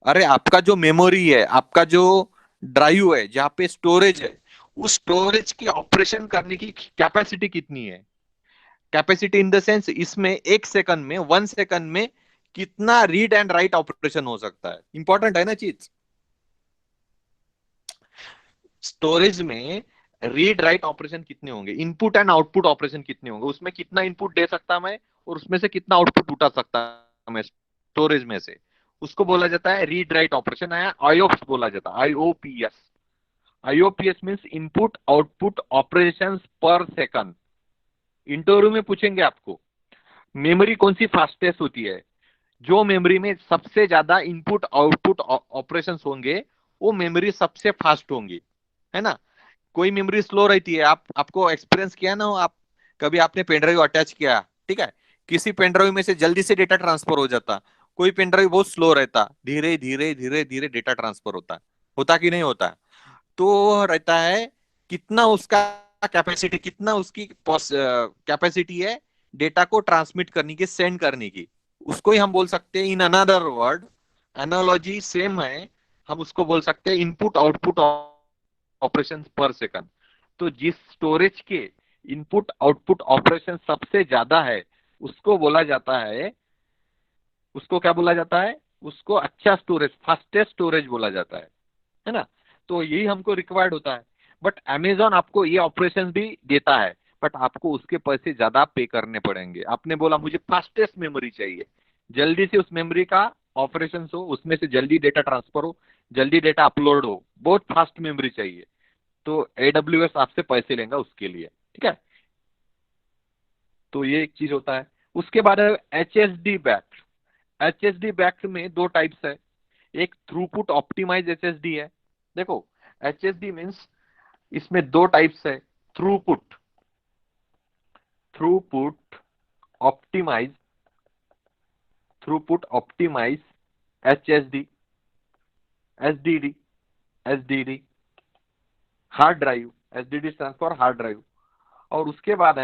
अरे आपका जो मेमोरी है, आपका जो ड्राइव है, जहां पे स्टोरेज है, उस स्टोरेज की ऑपरेशन करने की कैपेसिटी कितनी है। कैपेसिटी इन द सेंस, इसमें एक सेकंड में, 1 सेकंड में कितना रीड एंड राइट ऑपरेशन हो सकता है, इंपॉर्टेंट है ना चीज। स्टोरेज में रीड राइट ऑपरेशन कितने होंगे, इनपुट एंड आउटपुट ऑपरेशन कितने होंगे, उसमें कितना इनपुट दे सकता मैं और उसमें से कितना आउटपुट उठा सकता मैं स्टोरेज में से, उसको बोला जाता है रीड राइट ऑपरेशन है, आईओप्स बोला जाता है, आईओपीएस। आईओपीएस means input output operations per second. Interview में पूछेंगे आपको मेमोरी कौन सी फास्टेस्ट होती है, जो मेमोरी में सबसे ज्यादा इनपुट आउटपुट ऑपरेशंस होंगे, वो मेमोरी सबसे फास्ट होंगी, है ना। कोई मेमोरी स्लो रहती है, आप आपको एक्सपीरियंस किया ना हो, आप कभी आपने पेन ड्राइव अटैच किया, ठीक है, किसी पेन ड्राइव में से जल्दी से डेटा ट्रांसफर हो जाता, कोई पेन ड्राइव बहुत स्लो रहता, धीरे धीरे धीरे धीरे डेटा ट्रांसफर होता कि नहीं होता। तो रहता है कितना उसका कैपेसिटी, कितना उसकी कैपेसिटी है डेटा को ट्रांसमिट करने की, सेंड करने की, उसको ही हम बोल सकते हैं, in another word, analogy same है, हम उसको बोल सकते हैं इनपुट आउटपुट ऑपरेशन पर सेकंड। तो जिस स्टोरेज के इनपुट आउटपुट ऑपरेशन सबसे ज्यादा है, उसको बोला जाता है, उसको क्या बोला जाता है, उसको अच्छा स्टोरेज, फास्टेस्ट स्टोरेज बोला जाता है ना। तो यही हमको रिक्वायर्ड होता है। बट अमेजोन आपको ये ऑपरेशन भी देता है, बट आपको उसके पैसे ज्यादा पे करने पड़ेंगे। आपने बोला मुझे फास्टेस्ट मेमोरी चाहिए, जल्दी से उस मेमोरी का ऑपरेशन हो, उसमें से जल्दी डेटा ट्रांसफर हो, जल्दी डेटा अपलोड हो, बहुत फास्ट मेमोरी चाहिए, तो AWS आपसे पैसे लेगा उसके लिए, ठीक है। तो ये एक चीज होता है। उसके बाद है HSD बैक। HSD बैक में दो टाइप्स है, एक थ्रूपुट ऑप्टिमाइज HSD है। देखो HSD मीन्स इसमें दो टाइप्स है, throughput, throughput optimise, throughput optimise, HSD, SDD, SDD, hard drive, SDD stand for hard drive. और उसके बाद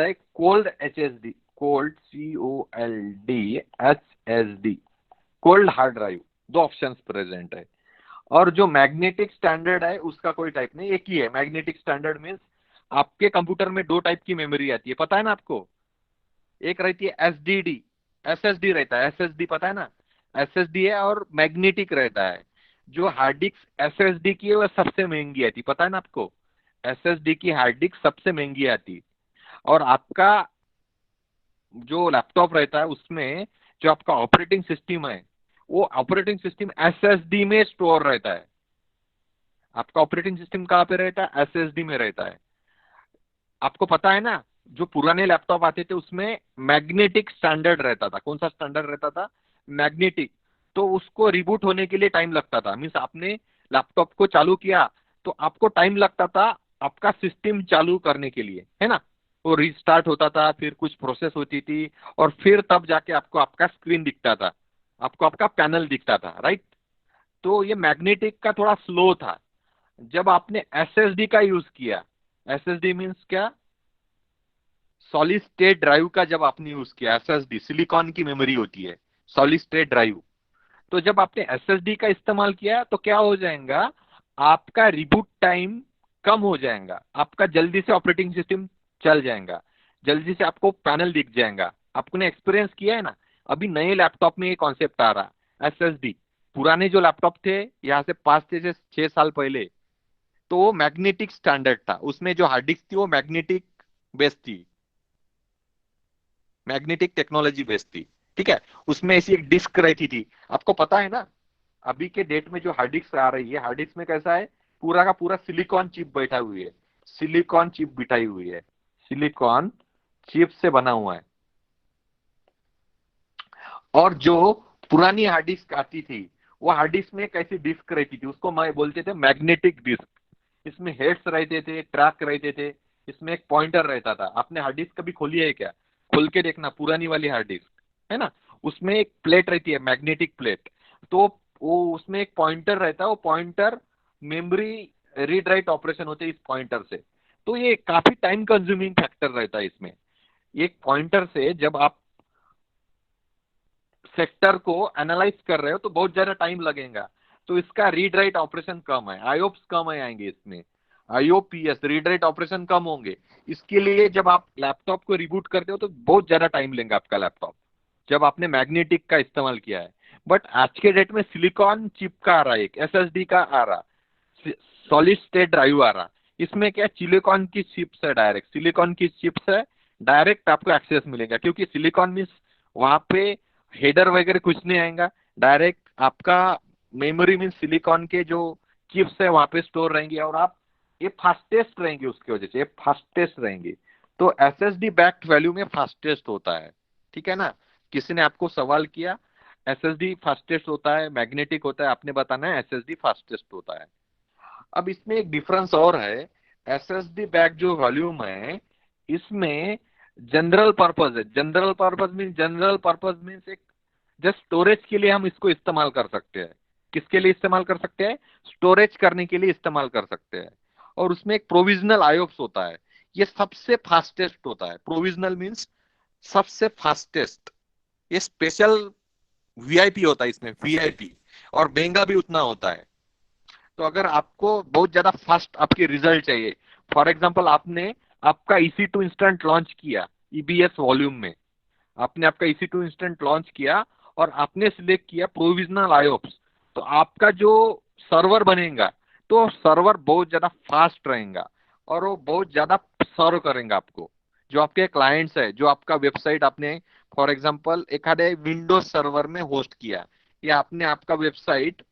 है cold HSD, cold COLD HSD, cold hard drive. दो ऑप्शंस प्रेजेंट है। और जो मैग्नेटिक स्टैंडर्ड है उसका कोई टाइप नहीं, एक ही है। मैग्नेटिक स्टैंडर्ड मीन्स आपके कंप्यूटर में दो टाइप की मेमोरी आती है, पता है ना आपको। एक रहती है SDD, SSD रहता है, SSD पता है ना, SSD है। और मैग्नेटिक रहता है। जो हार्ड डिस्क SSD की है वह सबसे महंगी आती, पता है ना आपको। SSD की हार्ड डिस्क सबसे महंगी आती। और आपका जो लैपटॉप रहता है उसमें जो आपका ऑपरेटिंग सिस्टम है, वो ऑपरेटिंग सिस्टम SSD में स्टोर रहता है। आपका ऑपरेटिंग सिस्टम कहाँ पे रहता है, SSD में रहता है। आपको पता है ना, जो पुराने लैपटॉप आते थे उसमें मैग्नेटिक स्टैंडर्ड रहता था। कौन सा स्टैंडर्ड रहता था, मैग्नेटिक। तो उसको रिबूट होने के लिए टाइम लगता था। मीन्स आपने लैपटॉप को चालू किया तो आपको टाइम लगता था आपका सिस्टम चालू करने के लिए, है ना। वो रिस्टार्ट होता था, फिर कुछ प्रोसेस होती थी, और फिर तब जाके आपको आपका स्क्रीन दिखता था, आपको आपका पैनल दिखता था, राइट। तो ये मैग्नेटिक का थोड़ा स्लो था। जब आपने SSD का यूज किया, SSD मीन्स क्या, सॉलिड स्टेट ड्राइव का जब आपने यूज किया, SSD सिलिकॉन की मेमोरी होती है, सॉलिड स्टेट ड्राइव। तो जब आपने SSD का इस्तेमाल किया तो क्या हो जाएगा, आपका रिबूट टाइम कम हो जाएगा, आपका जल्दी से ऑपरेटिंग सिस्टम चल जाएगा, जल्दी से आपको पैनल दिख जाएगा। आपने एक्सपीरियंस किया है ना। अभी नए लैपटॉप में ये कॉन्सेप्ट आ रहा SSD। पुराने जो लैपटॉप थे यहाँ से 5 से 6 साल पहले, तो वो मैग्नेटिक स्टैंडर्ड था। उसमें जो हार्ड डिस्क थी वो मैग्नेटिक बेस्ड थी, मैग्नेटिक टेक्नोलॉजी बेस्ड थी। ठीक है। उसमें ऐसी एक डिस्क रहती थी, आपको पता है ना। अभी के डेट में जो हार्ड डिस्क आ रही है, हार्ड डिस्क में कैसा है, पूरा का पूरा सिलिकॉन चिप बैठा हुई है, सिलिकॉन चिप बिठाई हुई है, सिलिकॉन चिप से बना हुआ है। और जो पुरानी हार्ड डिस्क आती थी, वो हार्ड डिस्क में कैसी डिस्क रहती थी, उसको मैं बोलते थे मैग्नेटिक डिस्क। इसमें हेड्स रहते थे, ट्रैक रहते थे, इसमें एक पॉइंटर रहता था। आपने हार्ड डिस्क कभी खोली है क्या, खोल के देखना पुरानी वाली हार्ड डिस्क, है ना। उसमें एक प्लेट रहती है, मैग्नेटिक प्लेट। तो वो उसमें एक पॉइंटर रहता है, वो pointer memory read write operation होते हैं इस पॉइंटर से। तो ये काफी टाइम कंज्यूमिंग फैक्टर रहता है इसमें। एक पॉइंटर से जब आप सेक्टर को एनालाइज कर रहे हो तो बहुत ज्यादा टाइम लगेगा। तो इसका रीड राइट ऑपरेशन कम है, आईओप्स कम है आएंगे इसमें, IOPS रीड राइट ऑपरेशन कम होंगे। इसके लिए जब आप लैपटॉप को रिबूट करते हो तो बहुत ज्यादा टाइम लेंगे आपका लैपटॉप, जब आपने मैग्नेटिक का इस्तेमाल किया है। बट आज के डेट में सिलिकॉन चिप का आ रहा है, एक SSD का आ रहा, सॉलिड स्टेट ड्राइव आ रहा। इसमें क्या, सिलिकॉन की चिप्स है, डायरेक्ट सिलिकॉन की चिप्स है, डायरेक्ट आपको एक्सेस मिलेगा। क्योंकि सिलिकॉन मीन्स वहां पे हेडर वगैरह कुछ नहीं आएगा, डायरेक्ट आपका मेमोरी मीन्स सिलिकॉन के जो चिप्स है वहां पे स्टोर रहेंगे। और आप ये फास्टेस्ट रहेंगे, उसकी वजह से ये फास्टेस्ट रहेंगे। तो SSD बैक्ड वैल्यू में फास्टेस्ट होता है, ठीक है ना। किसी ने आपको सवाल किया, SSD फास्टेस्ट होता है, मैग्नेटिक होता है, आपने बताना है SSD फास्टेस्ट होता है। अब इसमें एक डिफरेंस और है, SSD बैक जो वॉल्यूम है इसमें जनरल पर्पज है। जनरल पर्पज मीन्स एक जस्ट स्टोरेज के लिए हम इसको इस्तेमाल कर सकते हैं। किसके लिए इस्तेमाल कर सकते हैं, स्टोरेज करने के लिए इस्तेमाल कर सकते हैं। और उसमें एक प्रोविजनल आयोप्स होता है, ये सबसे फास्टेस्ट होता है। प्रोविजनल मीन्स सबसे फास्टेस्ट, ये स्पेशल VIP होता है इसमें, VIP। और महंगा भी उतना होता है। तो अगर आपको बहुत ज्यादा फास्ट आपके रिजल्ट चाहिए, फॉर एग्जांपल आपने आपका EC2 इंस्टेंट लॉन्च किया EBS वॉल्यूम में, आपने आपका EC2 इंस्टेंट लॉन्च किया और आपने सिलेक्ट किया प्रोविजनल आयोप्स, तो आपका जो सर्वर बनेगा, तो सर्वर बहुत ज्यादा फास्ट रहेगा और वो बहुत ज्यादा सर्व करेंगे आपको। जो आपके क्लाइंट्स है, जो आपका वेबसाइट आपने फॉर एग्जांपल एखादे विंडोज सर्वर में होस्ट किया, या आपने आपका वेबसाइट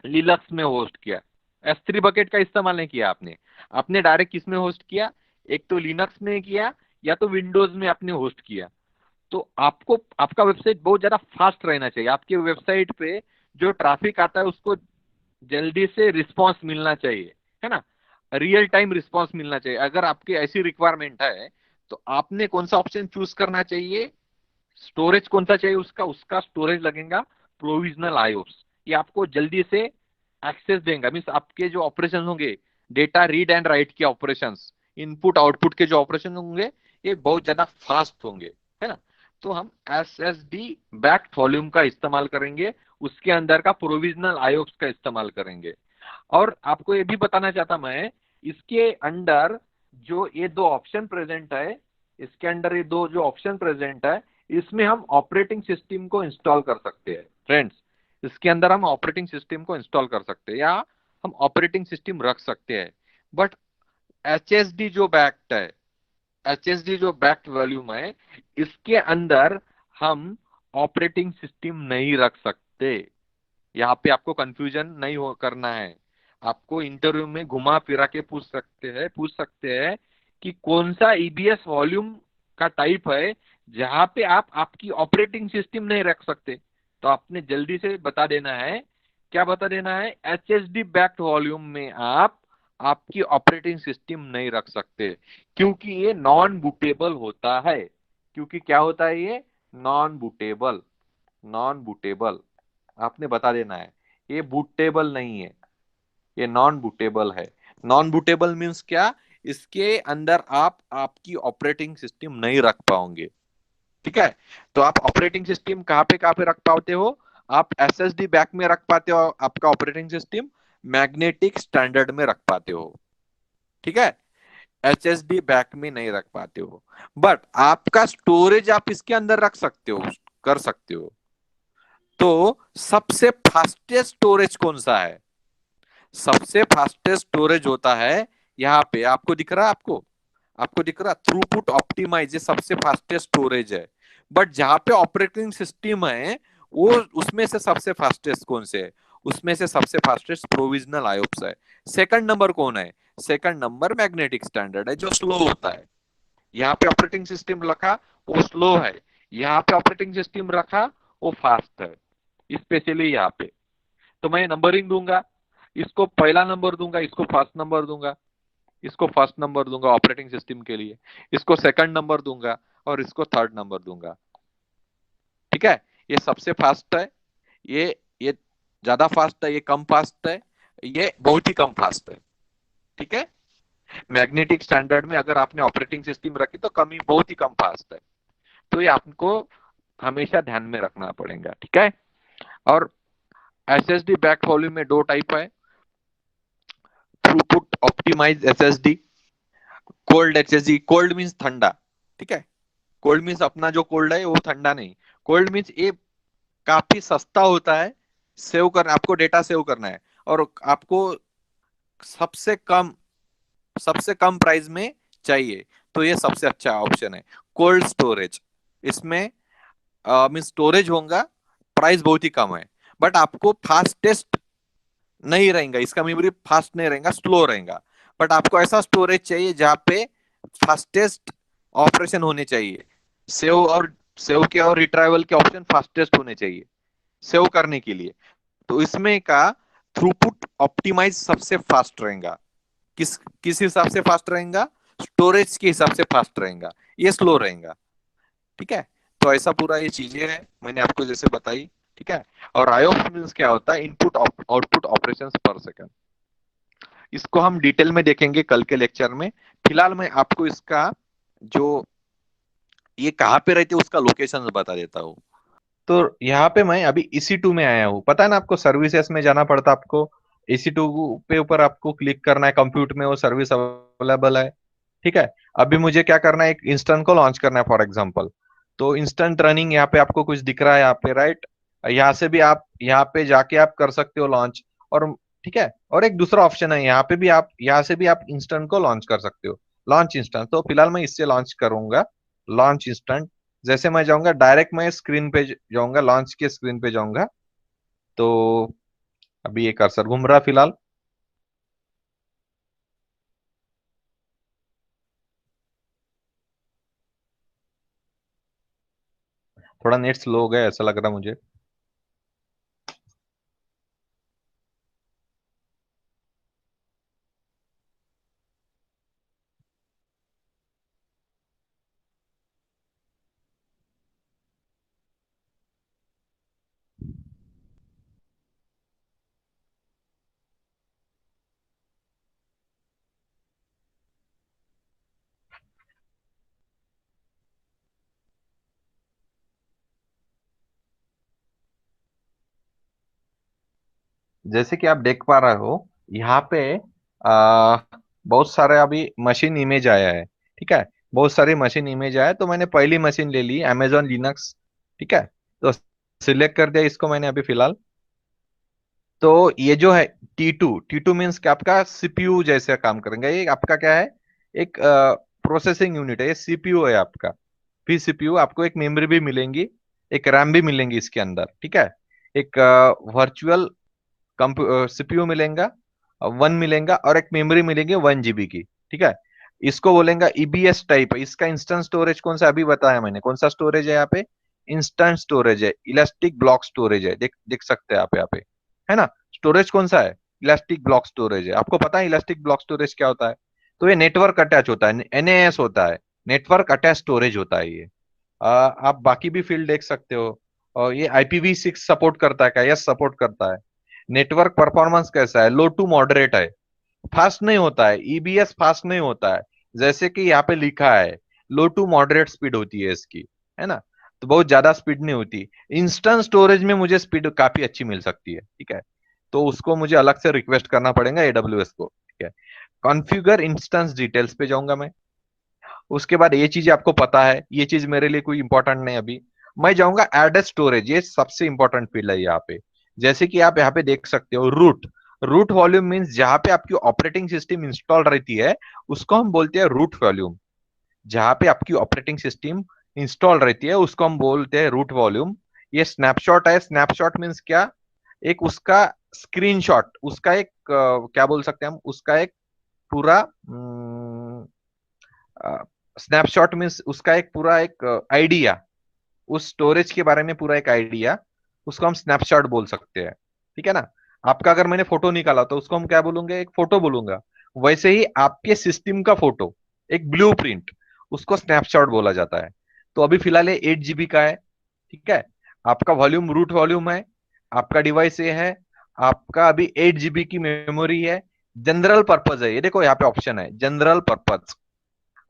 लिनक्स में होस्ट किया, S3 बकेट का इस्तेमाल नहीं किया आपने, आपने डायरेक्ट किस में होस्ट किया, एक तो लिनक्स में किया या तो विंडोज में आपने होस्ट किया। तो आपको आपका वेबसाइट बहुत ज्यादा फास्ट रहना चाहिए। आपके वेबसाइट पे जो ट्रैफिक आता है उसको जल्दी से रिस्पांस मिलना चाहिए, है ना। रियल टाइम रिस्पॉन्स मिलना चाहिए। अगर आपकी ऐसी रिक्वायरमेंट है तो आपने कौन सा ऑप्शन चूज करना चाहिए, स्टोरेज कौन सा चाहिए उसका, उसका स्टोरेज लगेगा प्रोविजनल आईओस। ये आपको जल्दी से एक्सेस देगा, मीन्स आपके जो ऑपरेशन होंगे, डेटा रीड एंड राइट के ऑपरेशंस, इनपुट आउटपुट के जो ऑपरेशन होंगे, ये बहुत ज्यादा फास्ट होंगे, है ना। तो हम S S D backed volume का इस्तेमाल करेंगे, उसके अंदर का प्रोविजनल आईओस का इस्तेमाल करेंगे। और आपको ये भी बताना चाहता मैं, इसके अंदर जो ये दो ऑप्शन प्रेजेंट है, इसके अंदर ये दो जो ऑप्शन प्रेजेंट है, इसमें हम ऑपरेटिंग सिस्टम को इंस्टॉल कर सकते हैं फ्रेंड्स। इसके अंदर हम ऑपरेटिंग सिस्टम को इंस्टॉल कर सकते हैं या हम ऑपरेटिंग सिस्टम रख सकते हैं। बट एचएसडी जो बैक्ड है, एचएसडी जो बैक्ड वॉल्यूम है, इसके अंदर हम ऑपरेटिंग सिस्टम नहीं रख सकते। यहाँ पे आपको कंफ्यूजन नहीं हो करना है। आपको इंटरव्यू में घुमा फिरा के पूछ सकते हैं कि कौन सा ईबीएस वॉल्यूम का टाइप है जहां पे आप आपकी ऑपरेटिंग सिस्टम नहीं रख सकते। तो आपने जल्दी से बता देना है, क्या बता देना है, एचएसडी बैक्ड वॉल्यूम में आप आपकी ऑपरेटिंग सिस्टम नहीं रख सकते, क्योंकि ये नॉन बूटेबल होता है। क्योंकि क्या होता है ये, नॉन बूटेबल, नॉन बूटेबल। आपने बता देना है, ये बूटेबल नहीं है, ये नॉन बूटेबल है। नॉन बूटेबल मीन्स क्या, इसके अंदर आप आपकी ऑपरेटिंग सिस्टम नहीं रख पाओगे। ठीक है। तो आप ऑपरेटिंग सिस्टम कहाँ पे रख पाते हो, आप एसएसडी बैक में रख पाते हो आपका ऑपरेटिंग सिस्टम, मैग्नेटिक स्टैंडर्ड में रख पाते हो। ठीक है। एचएसडी बैक में नहीं रख पाते हो, बट आपका स्टोरेज आप इसके अंदर रख सकते हो, कर सकते हो। तो सबसे फास्टेस्ट स्टोरेज कौन सा है, सबसे फास्टेस्ट स्टोरेज होता है, यहाँ पे आपको दिख रहा है, आपको आपको दिख रहा, थ्रूपुट ऑप्टिमाइज, ये सबसे फास्टेस्ट स्टोरेज है। बट जहां पे ऑपरेटिंग सिस्टम है, वो उसमें से सबसे फास्टेस्ट कौन से है, उसमें से सबसे फास्टेस्ट प्रोविजनल आयोप्स है। सेकंड नंबर कौन है, सेकंड नंबर मैग्नेटिक स्टैंडर्ड है, जो स्लो होता है। यहाँ पे ऑपरेटिंग सिस्टम रखा, वो स्लो है। यहाँ पे ऑपरेटिंग सिस्टम रखा, वो फास्ट है, स्पेशली यहाँ पे। तो मैं नंबरिंग दूंगा, इसको पहला नंबर दूंगा, इसको फर्स्ट नंबर दूंगा, इसको फर्स्ट नंबर दूंगा ऑपरेटिंग सिस्टम के लिए, इसको सेकंड नंबर दूंगा और इसको थर्ड नंबर दूंगा। ठीक है। ये सबसे फास्ट है, ये ज्यादा फास्ट है, ये कम फास्ट है, ये बहुत ही कम फास्ट है। ठीक है। मैग्नेटिक स्टैंडर्ड में अगर आपने ऑपरेटिंग सिस्टम रखी तो कम ही, बहुत ही कम फास्ट है। तो ये आपको हमेशा ध्यान में रखना पड़ेगा। ठीक है। और एसएसडी बैक वॉल्यूम में दो टाइप है, throughput optimise SSD, cold HSD. Cold means ठंडा। ठीक है। कोल्ड मीन्स अपना जो कोल्ड है वो ठंडा नहीं। कोल्ड मीन्स ये काफी सस्ता होता है, सेव करना, आपको डेटा सेव करना है, और आपको सबसे कम सबसे कम प्राइस में चाहिए, तो ये सबसे अच्छा ऑप्शन है, कोल्ड स्टोरेज। इसमें मीन स्टोरेज होगा, प्राइस बहुत ही कम है, बट आपको फास्टेस्ट नहीं रहेगा, इसका मेमोरी फास्ट नहीं रहेगा, स्लो रहेगा। बट आपको ऐसा स्टोरेज चाहिए जहां पे फास्टेस्ट ऑपरेशन होने चाहिए, सेव और सेव के और रिट्राइवल के ऑप्शन फास्टेस्ट होने चाहिए सेव करने के लिए। तो इसमें का थ्रूपुट ऑप्टिमाइज सबसे फास्ट रहेगा। किस हिसाब से फास्ट रहेगा, स्टोरेज के हिसाब से फास्ट रहेगा, ये स्लो रहेगा। ठीक है। तो ऐसा पूरा ये चीजें है, मैंने आपको जैसे बताई। ठीक है। और आईओप्स मीन्स क्या होता है, input output operations per second. इसको हम डिटेल में देखेंगे कल के लेक्चर में। फिलहाल मैं आपको इसका जो ये कहाँ पे रहती है उसका लोकेशन बता देता हूँ। तो यहाँ पे मैं अभी EC2 में आया हूँ, पता है ना आपको, सर्विसेज में जाना पड़ता है आपको, EC2 पे ऊपर आपको क्लिक करना है, कंप्यूटर में वो सर्विस अवेलेबल है। ठीक है। अभी मुझे क्या करना है, एक इंस्टेंट को लॉन्च करना है फॉर एग्जांपल। तो इंस्टेंट रनिंग यहाँ पे आपको कुछ दिख रहा है यहाँ पे, राइट। यहाँ से भी आप यहाँ पे जाके आप कर सकते हो लॉन्च। और ठीक है, और एक दूसरा ऑप्शन है, यहाँ पे भी आप, यहाँ से भी आप इंस्टेंट को लॉन्च कर सकते हो, लॉन्च इंस्टेंट। तो फिलहाल मैं इससे लॉन्च करूंगा, लॉन्च इंस्टेंट। जैसे मैं जाऊंगा डायरेक्ट, मैं स्क्रीन पे जाऊंगा, लॉन्च के स्क्रीन पे जाऊंगा। तो अभी ये कर्सर घूम रहा फिलहाल। थोड़ा नेट स्लो हो गया ऐसा लग रहा मुझे। जैसे कि आप देख पा रहे हो यहाँ पे आ, बहुत सारे अभी मशीन इमेज आया है। ठीक है, बहुत सारी मशीन इमेज आया है, तो मैंने पहली मशीन ले ली अमेजोन लिनक्स। ठीक है, तो सिलेक्ट कर दिया इसको मैंने अभी फिलहाल। तो ये जो है टी टू मीन्स कि आपका सीपीयू जैसे काम करेंगे। ये आपका क्या है, एक प्रोसेसिंग यूनिट है, ये सीपीयू है आपका। फिर सीपीयू आपको एक मेमोरी भी मिलेंगी, एक रैम भी मिलेंगी इसके अंदर। ठीक है, एक वर्चुअल सीपीयू मिलेगा, वन मिलेगा, और एक मेमोरी मिलेगी 1 GB की। ठीक है, इसको बोलेगा ईबीएस टाइप। इसका इंस्टेंस स्टोरेज कौन सा, अभी बताया मैंने कौन सा स्टोरेज है यहाँ पे, इंस्टेंस स्टोरेज है, इलास्टिक ब्लॉक स्टोरेज है। देख देख सकते हैं आप यहाँ पे, है ना। स्टोरेज कौन सा है, इलास्टिक ब्लॉक स्टोरेज है। आपको पता है इलास्टिक ब्लॉक स्टोरेज क्या होता है? तो ये नेटवर्क अटैच होता है, एनएएस होता है, नेटवर्क अटैच स्टोरेज होता है ये। आप बाकी भी फील्ड देख सकते हो। और ये IPv6 सपोर्ट करता है क्या? यस, सपोर्ट करता है। नेटवर्क परफॉर्मेंस कैसा है, लो टू मॉडरेट है, फास्ट नहीं होता है, ईबीएस फास्ट नहीं होता है, जैसे कि यहाँ पे लिखा है लो टू मॉडरेट स्पीड होती है इसकी, है ना। तो बहुत ज्यादा स्पीड नहीं होती। इंस्टेंट स्टोरेज में मुझे स्पीड काफी अच्छी मिल सकती है। ठीक है, तो उसको मुझे अलग से रिक्वेस्ट करना पड़ेगा AWS को। ठीक है, कॉन्फ़िगर इंस्टेंस डिटेल्स पे जाऊंगा मैं। उसके बाद ये चीज आपको पता है, ये चीज मेरे लिए कोई इंपॉर्टेंट नहीं अभी। मैं जाऊंगा एड स्टोरेज, ये सबसे इंपॉर्टेंट फील्ड है यहाँ पे। जैसे कि आप यहाँ पे देख सकते हो रूट। रूट वॉल्यूम मीन्स जहां पे आपकी ऑपरेटिंग सिस्टम इंस्टॉल रहती है, उसको हम बोलते हैं रूट वॉल्यूम। जहां पे आपकी ऑपरेटिंग सिस्टम इंस्टॉल रहती है उसको हम बोलते हैं रूट वॉल्यूम। ये स्नैपशॉट है। स्नैपशॉट मीन्स क्या, एक उसका स्क्रीनशॉट, उसका एक क्या बोल सकते हैं हम, उसका एक पूरा स्नैपशॉट मीन्स उसका एक पूरा एक आइडिया, उस स्टोरेज के बारे में पूरा एक आइडिया, उसको हम स्नैपशॉट बोल सकते हैं। ठीक है ना। आपका अगर मैंने फोटो निकाला तो उसको हम क्या बोलूंगे, एक फोटो बोलूंगा। वैसे ही आपके सिस्टम का फोटो, एक ब्लूप्रिंट, उसको स्नैपशॉट बोला जाता है। तो अभी फिलहाल ये 8 GB का है। ठीक है, आपका वॉल्यूम रूट वॉल्यूम है, आपका डिवाइस ये है, आपका अभी 8 GB की मेमोरी है। जनरल पर्पज है, ये देखो यहाँ पे ऑप्शन है जनरल पर्पज।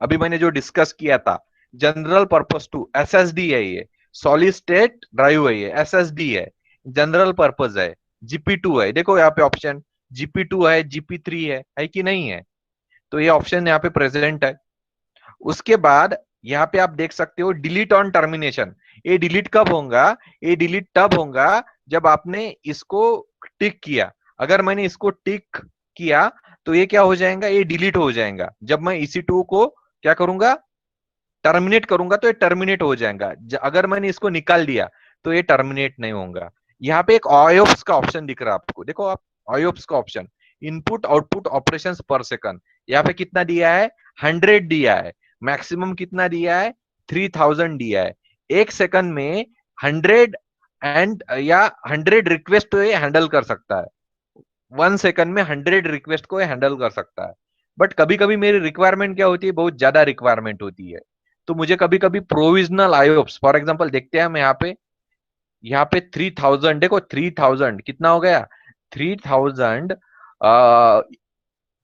अभी मैंने जो डिस्कस किया था, जनरल पर्पस टू एसएसडी है ये, सॉलिड स्टेट ड्राइव है ये, एसएसडी है, जनरल पर्पस है। GP2 है, देखो यहाँ पे ऑप्शन GP2 है, GP3 है कि नहीं है? तो ये ऑप्शन यहाँ पे प्रेजेंट है। उसके बाद यहाँ पे आप देख सकते हो डिलीट ऑन टर्मिनेशन। ये डिलीट कब होगा, ये डिलीट तब होगा जब आपने इसको टिक किया। अगर मैंने इसको टिक किया तो ये क्या हो जाएगा, ये डिलीट हो जाएगा। जब मैं EC2 को क्या करूंगा, टर्मिनेट करूंगा, तो ये टर्मिनेट हो जाएगा। अगर मैंने इसको निकाल दिया तो ये टर्मिनेट नहीं होगा। यहाँ पे एक ऑयोप्स का ऑप्शन दिख रहा है आपको, देखो आप, ऑयोप्स का option, input output operations per second. यहाँ पे कितना दिया है, 100 दिया है। मैक्सिमम कितना दिया है, 3000 दिया है। एक सेकंड में 100 एंड या 100 रिक्वेस्ट तो ये हैंडल कर सकता है। 1 सेकंड में 100 रिक्वेस्ट को हैंडल कर सकता है। बट कभी कभी मेरी रिक्वायरमेंट क्या होती है, बहुत ज्यादा रिक्वायरमेंट होती है, तो मुझे कभी कभी प्रोविजनल आईओप्स, फॉर एग्जांपल देखते हैं हम यहाँ पे 3000, देखो 3000 कितना हो गया, 3000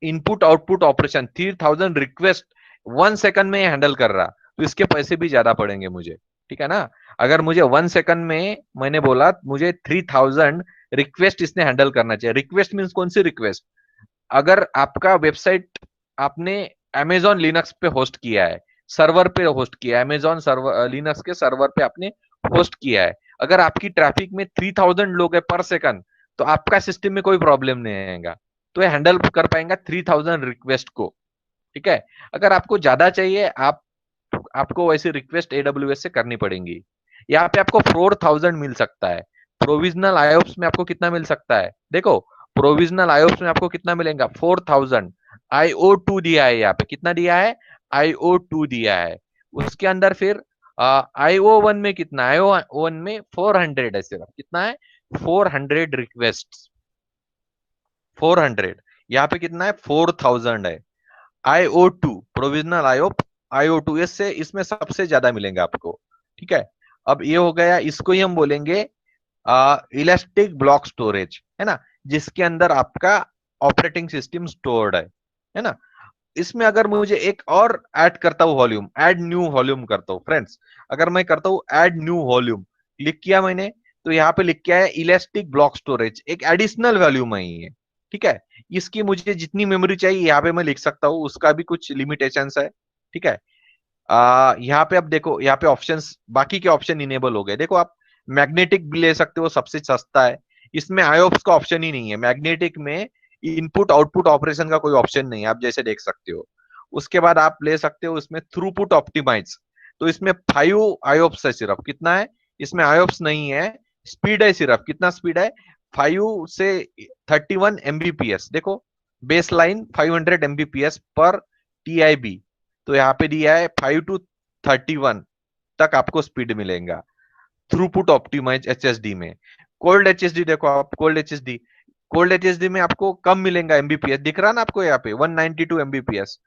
input output operation, 3000 request 1 second में हैंडल कर रहा, तो इसके पैसे भी ज्यादा पड़ेंगे मुझे। ठीक है ना। अगर मुझे 1 सेकंड में, मैंने बोला मुझे 3000 रिक्वेस्ट इसने हैंडल करना चाहिए। रिक्वेस्ट मीन्स कौन सी रिक्वेस्ट, अगर आपका वेबसाइट आपने अमेजॉन लिनक्स पे होस्ट किया है, सर्वर पे होस्ट किया है, अमेजॉन सर्वर लिनक्स के सर्वर पे आपने होस्ट किया है, अगर आपकी ट्रैफिक में 3000 लोग है पर सेकंड, तो आपका सिस्टम में कोई प्रॉब्लम नहीं आएगा, तो ये हैंडल कर पाएगा 3000 रिक्वेस्ट को। ठीक है। अगर आपको ज्यादा चाहिए, आपको वैसे रिक्वेस्ट AWS से करनी पड़ेगी। यहाँ पे आपको 4000 मिल सकता है। प्रोविजनल आयोप्स में आपको कितना मिल सकता है, देखो प्रोविजनल आयोप्स में आपको कितना मिलेगा, 4000। IO2 दिया है यहाँ पे, कितना दिया है, IO2 दिया है। उसके अंदर फिर IO1 में कितना, IO1 में 400 है सिर्फ, कितना है, 400 रिक्वेस्ट, 400। यहाँ पे कितना है, 4000 है। IO2 प्रोविजनल IO2 इससे, इसमें सबसे ज्यादा मिलेंगे आपको। ठीक है। अब ये हो गया, इसको ही हम बोलेंगे इलास्टिक ब्लॉक स्टोरेज, है ना, जिसके अंदर आपका ऑपरेटिंग सिस्टम स्टोर्ड है ना। इसमें अगर मुझे एक और ऐड करता हूं वॉल्यूम, ऐड न्यू वॉल्यूम करता हूं फ्रेंड्स, अगर मैं करता हूं ऐड न्यू वॉल्यूम, क्लिक किया मैंने, तो यहाँ पे लिख के आया इलास्टिक ब्लॉक स्टोरेज, एक एडिशनल वैल्यू में ही है। ठीक है, इसकी मुझे जितनी मेमोरी चाहिए यहाँ पे मैं लिख सकता हूँ, उसका भी कुछ लिमिटेशंस है। ठीक है, यहाँ पे अब देखो, यहाँ पे ऑप्शंस, बाकी के ऑप्शन इनेबल हो गए। देखो आप मैग्नेटिक भी ले सकते हो, सबसे सस्ता है। इसमें आयोप्स का ऑप्शन ही नहीं है, मैग्नेटिक में इनपुट आउटपुट ऑपरेशन का कोई ऑप्शन नहीं है, आप जैसे देख सकते हो। उसके बाद आप ले सकते हो इसमें थ्रूपुट ऑप्टिमाइज, तो इसमें 5 आयोप्स है सिर्फ, कितना है इसमें आयोप्स नहीं है। स्पीड है सिर्फ, कितना स्पीड है 5 से 31 Mbps। देखो बेस लाइन 500 Mbps पर TIB, तो यहाँ पे दिया है 5 to 31 तक आपको स्पीड मिलेगा थ्रूपुट ऑप्टिमाइज HSD में। कोल्ड HSD देखो आप, कोल्ड HSD में आपको कम मिलेगा एमबीपीएस, दिख रहा ना आपको यहाँ पे 192 एमबीपीएस,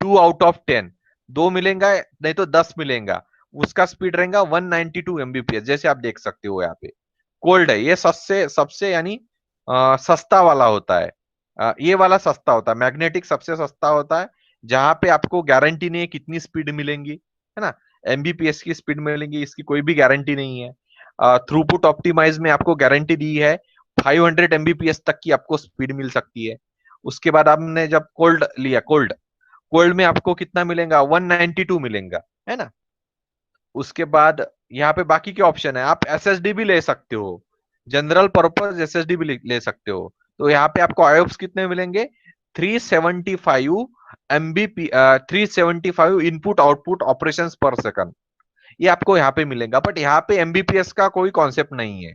2 आउट ऑफ 10, 2 मिलेगा नहीं तो 10 मिलेगा। उसका स्पीड रहेगा 192 एमबीपीएस, जैसे आप देख सकते हो यहाँ पे। कोल्ड है ये सबसे सबसे यानी सस्ता वाला होता है। ये वाला सस्ता होता है, मैग्नेटिक सबसे सस्ता होता है, जहां पे आपको गारंटी नहीं है कितनी स्पीड मिलेंगी, है ना, एमबीपीएस की स्पीड मिलेंगी इसकी कोई भी गारंटी नहीं है। थ्रूपुट ऑप्टिमाइज में आपको गारंटी दी है 500 एमबीपीएस तक की आपको स्पीड मिल सकती है। उसके बाद आपने जब कोल्ड लिया, कोल्ड कोल्ड में आपको कितना मिलेगा 192 मिलेगा, है ना। उसके बाद यहाँ पे बाकी के ऑप्शन है, आप एसएसडी भी ले सकते हो, जनरल पर्पज एसएसडी भी ले सकते हो। तो यहाँ पे आपको आयोप्स कितने मिलेंगे 375 MBP, 375 input output operations per second, ये आपको यहाँ पे मिलेगा। बट यहाँ पे एमबीपीएस का कोई कॉन्सेप्ट नहीं है।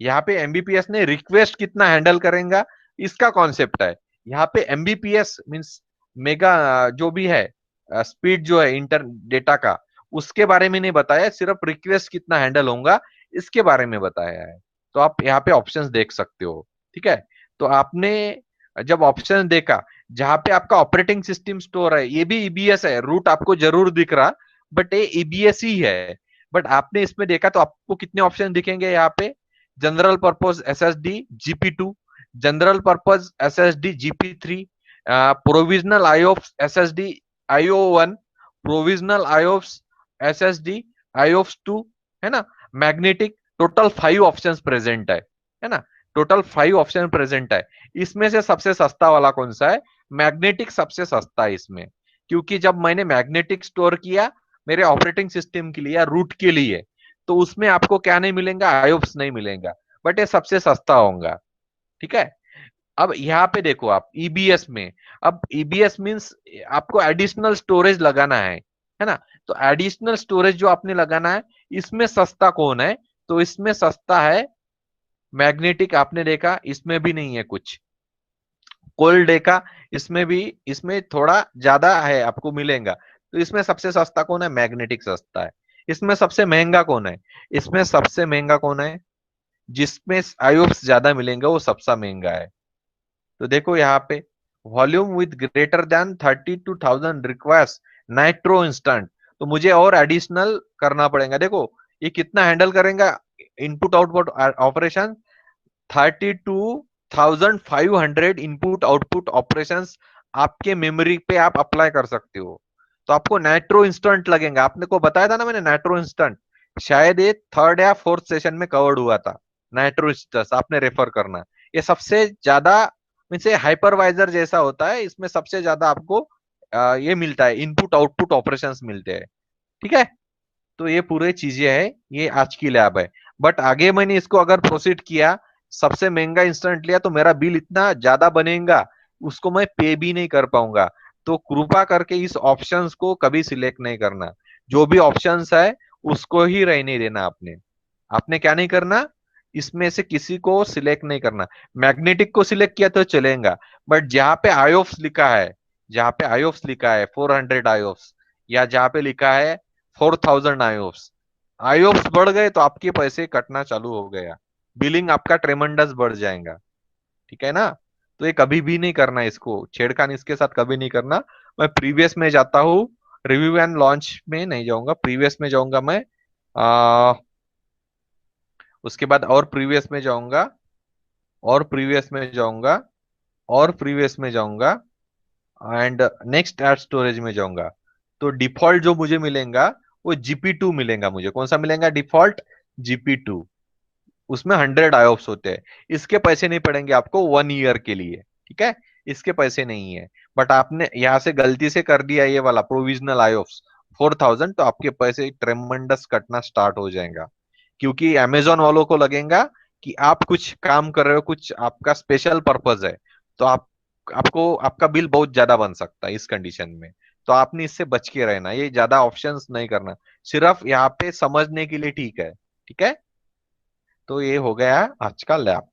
यहाँ पे एमबीपीएस ने रिक्वेस्ट कितना हैंडल करेगा इसका कॉन्सेप्ट है। यहाँ पे एमबीपीएस मीन्स मेगा जो भी है स्पीड जो है इंटर डेटा का, उसके बारे में नहीं बताया, सिर्फ रिक्वेस्ट कितना हैंडल होगा इसके बारे में बताया है। तो आप यहाँ पे ऑप्शंस देख सकते हो। ठीक है, तो आपने जब ऑप्शन देखा जहां पे आपका ऑपरेटिंग सिस्टम स्टोर है, ये भी ईबीएस है, रूट आपको जरूर दिख रहा बट ये ईबीएस ही है। बट आपने इसमें देखा तो आपको कितने ऑप्शन दिखेंगे यहाँ पे, general purpose SSD GP2, general purpose SSD GP3, provisional IOPS SSD IO1, provisional IOPS SSD IOPS2, है ना, मैग्नेटिक, टोटल 5 ऑप्शंस प्रेजेंट है ना, टोटल 5 ऑप्शन प्रेजेंट है। इसमें से सबसे सस्ता वाला कौन सा है, मैग्नेटिक सबसे सस्ता है इसमें, क्योंकि जब मैंने मैग्नेटिक स्टोर किया मेरे ऑपरेटिंग सिस्टम के लिए या रूट के लिए, तो उसमें आपको क्या नहीं मिलेगा, आयोप्स नहीं मिलेगा, बट ये सबसे सस्ता होगा। ठीक है, अब यहाँ पे देखो आप ईबीएस में, अब ईबीएस मींस आपको एडिशनल स्टोरेज लगाना है ना, तो एडिशनल स्टोरेज जो आपने लगाना है, इसमें सस्ता कौन है, तो इसमें सस्ता है मैग्नेटिक, आपने देखा इसमें भी नहीं है कुछ। कोल्ड देखा इसमें भी, इसमें थोड़ा ज्यादा है आपको मिलेगा, तो इसमें सबसे सस्ता कौन है, मैग्नेटिक सस्ता है। इसमें सबसे महंगा कौन है, इसमें सबसे महंगा कौन है, जिसमें आयोप्स ज्यादा मिलेंगे वो सबसे महंगा है। तो देखो यहाँ पे volume with greater than 32,000 requires nitro instant, तो मुझे और एडिशनल करना पड़ेगा। देखो ये कितना हैंडल करेगा input output operation, 32,500 input output operations आपके मेमोरी पे आप अप्लाई कर सकते हो। तो आपको नाइट्रो इंस्टेंट लगेगा, आपने को बताया था ना मैंने नाइट्रो इंस्टेंट, शायद ये 3rd या 4th सेशन में कवर्ड हुआ था। नाइट्रो इंस्टेंट आपने रेफर करना, ये सबसे ज्यादा मीन्स हाइपरवाइजर जैसा होता है, इसमें सबसे ज्यादा आपको ये मिलता है, इनपुट आउटपुट ऑपरेशंस मिलते हैं। ठीक है, तो ये पूरे चीजें है, ये आज की लैब है। बट आगे मैंने इसको अगर प्रोसीड किया, सबसे महंगा इंस्टेंट लिया, तो मेरा बिल इतना ज्यादा बनेगा उसको मैं पे भी नहीं कर पाऊंगा। तो कृपा करके इस ऑप्शंस को कभी सिलेक्ट नहीं करना, जो भी ऑप्शंस है उसको ही रहने देना। आपने आपने क्या नहीं करना, इसमें से किसी को सिलेक्ट नहीं करना। मैग्नेटिक को सिलेक्ट किया तो चलेगा, बट जहां पे आयोप्स लिखा है, जहां पे आयोप्स लिखा है 400 आयोप्स, या जहां पे लिखा है 4,000 आयोप्स, आयोप्स बढ़ गए तो आपके पैसे कटना चालू हो गया, बिलिंग आपका ट्रेमेंडस बढ़ जाएगा। ठीक है ना, तो ये कभी भी नहीं करना, इसको छेड़खानी इसके साथ कभी नहीं करना। मैं प्रीवियस में जाता हूँ, रिव्यू एंड लॉन्च में नहीं जाऊंगा, प्रीवियस में जाऊंगा मैं। उसके बाद और प्रीवियस में जाऊंगा, और प्रीवियस में जाऊंगा, और प्रीवियस में जाऊंगा, एंड नेक्स्ट एड स्टोरेज में जाऊंगा। तो डिफॉल्ट जो मुझे मिलेगा वो GP2 मिलेगा, मुझे कौन सा मिलेगा डिफॉल्ट, GP2। उसमें 100 IOPS होते हैं। इसके पैसे नहीं पड़ेंगे आपको 1 ईयर के लिए, ठीक है, इसके पैसे नहीं है। बट आपने यहां से गलती से कर दिया ये वाला प्रोविजनल IOPS 4000, तो आपके पैसे ट्रेमेंडस कटना स्टार्ट हो जाएगा, क्योंकि अमेजोन वालों को लगेगा कि आप कुछ काम कर रहे हो, कुछ आपका स्पेशल पर्पज है, तो आपको आपका बिल बहुत ज्यादा बन सकता है इस कंडीशन में। तो आपने इससे बच के रहना, ये ज्यादा ऑप्शंस नहीं करना, सिर्फ यहाँ पे समझने के लिए, ठीक है, ठीक है। तो ये हो गया आज का लैब।